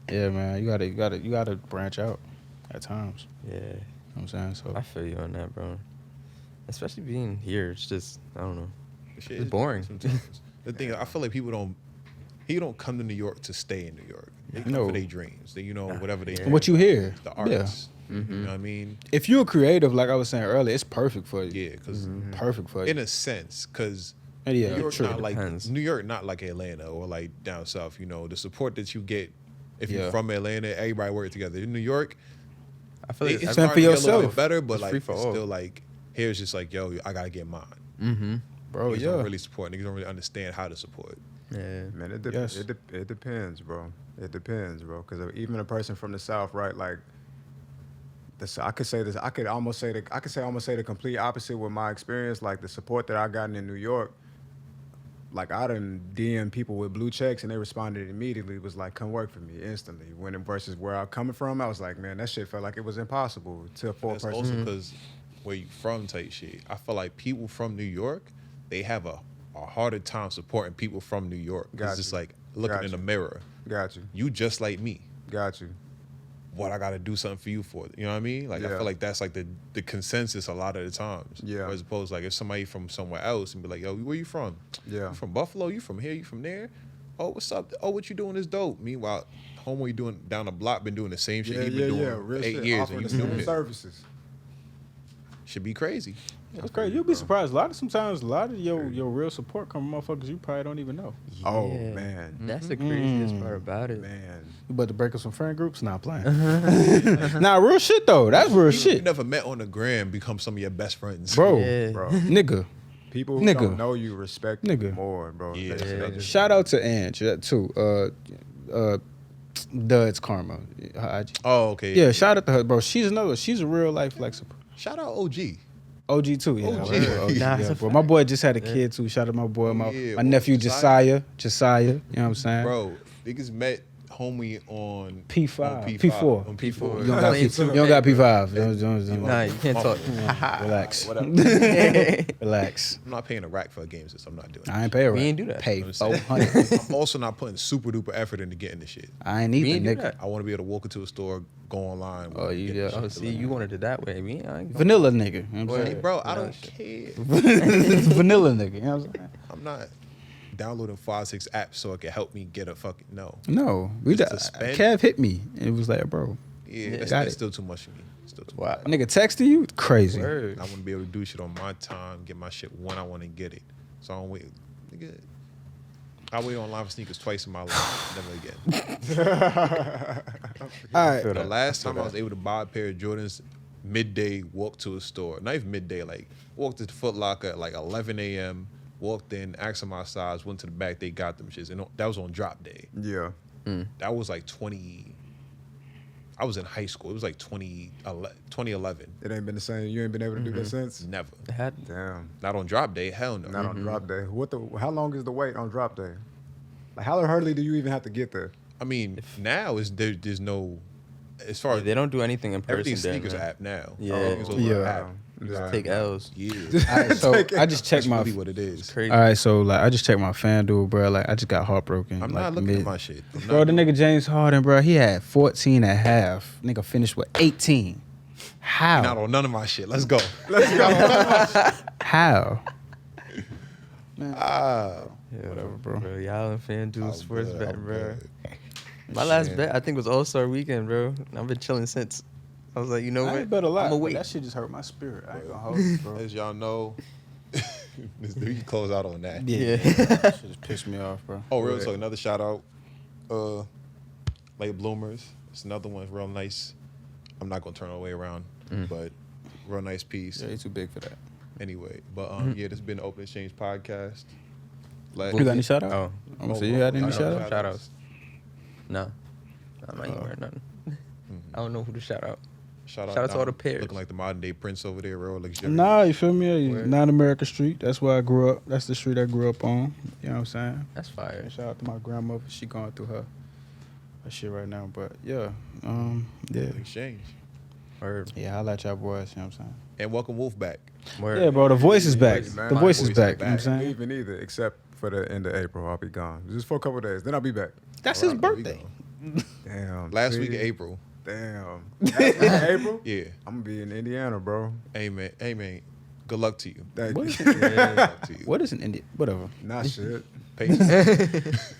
yeah, man, you gotta branch out at times. Yeah, You know what I'm saying? So, I feel you on that, bro. Especially being here, it's just, I don't know. The shit It's is boring. sometimes. The thing, I feel like people don't. He don't come to New York to stay in New York. They come No. for their dreams. They, whatever they. Yeah. do. what you hear, The yeah. arts. You know what I mean? If you're creative, like I was saying earlier, it's perfect for you. Yeah, because Perfect for you. in a sense, because And yeah, New York true. not like Depends. New York, not like Atlanta or like down south. The support that you get if Yeah. you're from Atlanta, everybody work together. In New York, I feel like it's Fend starting for to get a little yourself. bit better, but It's like free it's for all. still like here's just like, yo, I gotta get mine. Mm-hmm. Bro, Niggas yeah. don't really support. Niggas don't really understand how to support. Yeah. Man, it Yes. depends, bro. It depends, bro. Because even a person from the South, right? Like, I could say this. I could almost say the complete opposite with my experience. Like the support that I gotten in New York. Like I done DM people with blue checks and they responded immediately. It was like, come work for me instantly. When versus where I'm coming from, I was like, man, that shit felt like it was impossible for a That's person. also because where you from type shit. I feel like people from New York, they have a harder time supporting people from New York. Got It's just you. like looking Got in the you. mirror. Got you. You just like me. Got you. What I gotta do something for you for? You know what I mean? Like I Yeah. feel like that's like the consensus a lot of the times. Yeah. As opposed to like if somebody from somewhere else and be like, yo, where you from? Yeah. You from Buffalo? You from here? You from there? Oh, what's up? Oh, what you doing is dope. Meanwhile, homie you doing down the block been doing the same shit Yeah, he been doing Real for 8 shit. years Offering and the you same doing it. services. Should be crazy. It's crazy. You'll be surprised. A lot of your real support come from motherfuckers you probably don't even know. Oh, Yeah. man. That's the craziest part about it. Man. You about to break up some friend groups? Nah, playing. Nah, real shit though. That's real You shit, never met on the gram, become some of your best friends. bro. Yeah. Bro. Nigga. People who Nigga. don't know you respect you Nigga. more, bro. Yeah. They just- Shout out to Ange too. Dud's Karma. Oh, okay. Yeah, shout out to her, bro. She's a real life like. Shout out OG. OG too, yeah. OG. OG, Nah, it's yeah, a bro. My boy just had a kid too. Shout out my boy, my nephew Josiah. Josiah, you know what I'm saying? Bro, niggas met homie on P5, on P4. On P4. You don't got, you don't got P5. Nah, you can't talk. Relax. Relax. I'm not paying a rack for a game since I'm not doing it. I ain't pay a We rent. ain't do that. Pay I'm saying. 400. I'm also not putting super duper effort into getting this shit. I ain't We even, ain't do nigga. that. I want to be able to walk into a store, go online. Oh, get you this shit see, delivered. you wanted it that way. I ain't Vanilla nigga. You know what I'm Hey, saying? bro, I No don't shit. care. Vanilla nigga. You know what I'm saying? I'm not downloading 5-6 apps so it can help me get a fucking no. No. We Just just, to spend? Kev hit me. It was like, bro. Yeah, Got that's it. still too much for me. Still too Wow. much. Nigga texting you? Crazy. Word. I want to be able to do shit on my time, get my shit when I want to get it. So I don't wait. Nigga, I wait online for sneakers twice in my life. Never again. All right. The last time I was able to buy a pair of Jordans midday, walk to a store. Not even midday, like walked to the Foot Locker at like 11 a.m., walked in, asked them my size, went to the back, they got them shits. And that was on drop day. Yeah. That was like 20. I was in high school. It was like 2011. It ain't been the same. You ain't been able to do that since? Never. It had Damn. Not on drop day. Hell no. Not on drop day. How long is the wait on drop day? Like, how early do you even have to get there? I mean, now there's no, as far as they don't do anything in person. everything's then, sneakers man. app now. Yeah. Everything's over Yeah. the app. Just Take L's. Yeah. All right, so I just checked That's my. really what it is. Crazy. All right, so like I just checked my FanDuel, bro. Like I just got heartbroken. I'm like, not looking at my shit. I'm Bro, the not- nigga James Harden, bro, he had 14 and a half. Nigga finished with 18. How? Not on none of my shit. Let's go. How? Ah. Yeah, Whatever, bro. Y'all and FanDuel I'm sports good, bet, I'm bro. good. My last Shit. bet, I think, was All-Star Weekend, bro. I've been chilling since. I was like, you know I what? ain't bet a lot. I'ma but wait. That shit just hurt my spirit. I ain't gonna hold it, bro. As y'all know, we can close out on that. Yeah. That shit just pissed me off, bro. Oh, real talk. Another shout out. Late Bloomers. It's another one. Real nice. I'm not gonna turn all the way around, but real nice piece. Yeah, you too big for that. Anyway, but yeah, this has been the Open Exchange podcast. Like, You got any shout out? Oh, I'm gonna say you had any I got shout no out? shout outs. No. I ain't wearing nothing. I don't know who to shout out. shout shout out to all the Dom, pairs. Looking like the modern day Prince over there, real luxurious. Nah, you feel me? Word. 9 America Street. That's where I grew up. That's the street I grew up on. You know what I'm saying? That's fire. And shout out to my grandmother. She going through her shit right now. But yeah, yeah. Exchange. Word. Yeah, I'll let y'all boys, you know what I'm saying? And welcome Wolf back. Word. Yeah, bro, the voice is back. man. The My voice is voice is back. You know back. what I'm I ain't saying? leaving either, except for the end of April. I'll be gone. Just for a couple of days. Then I'll be back. That's his Alright, there we birthday. go. Damn. Last see? week of April. Damn. Last week of April? Yeah. I'm going to be in Indiana, bro. Amen. Amen. Good luck to you. Thank What you. is Good luck to you. What is an Indian? Whatever. Not shit. Patience.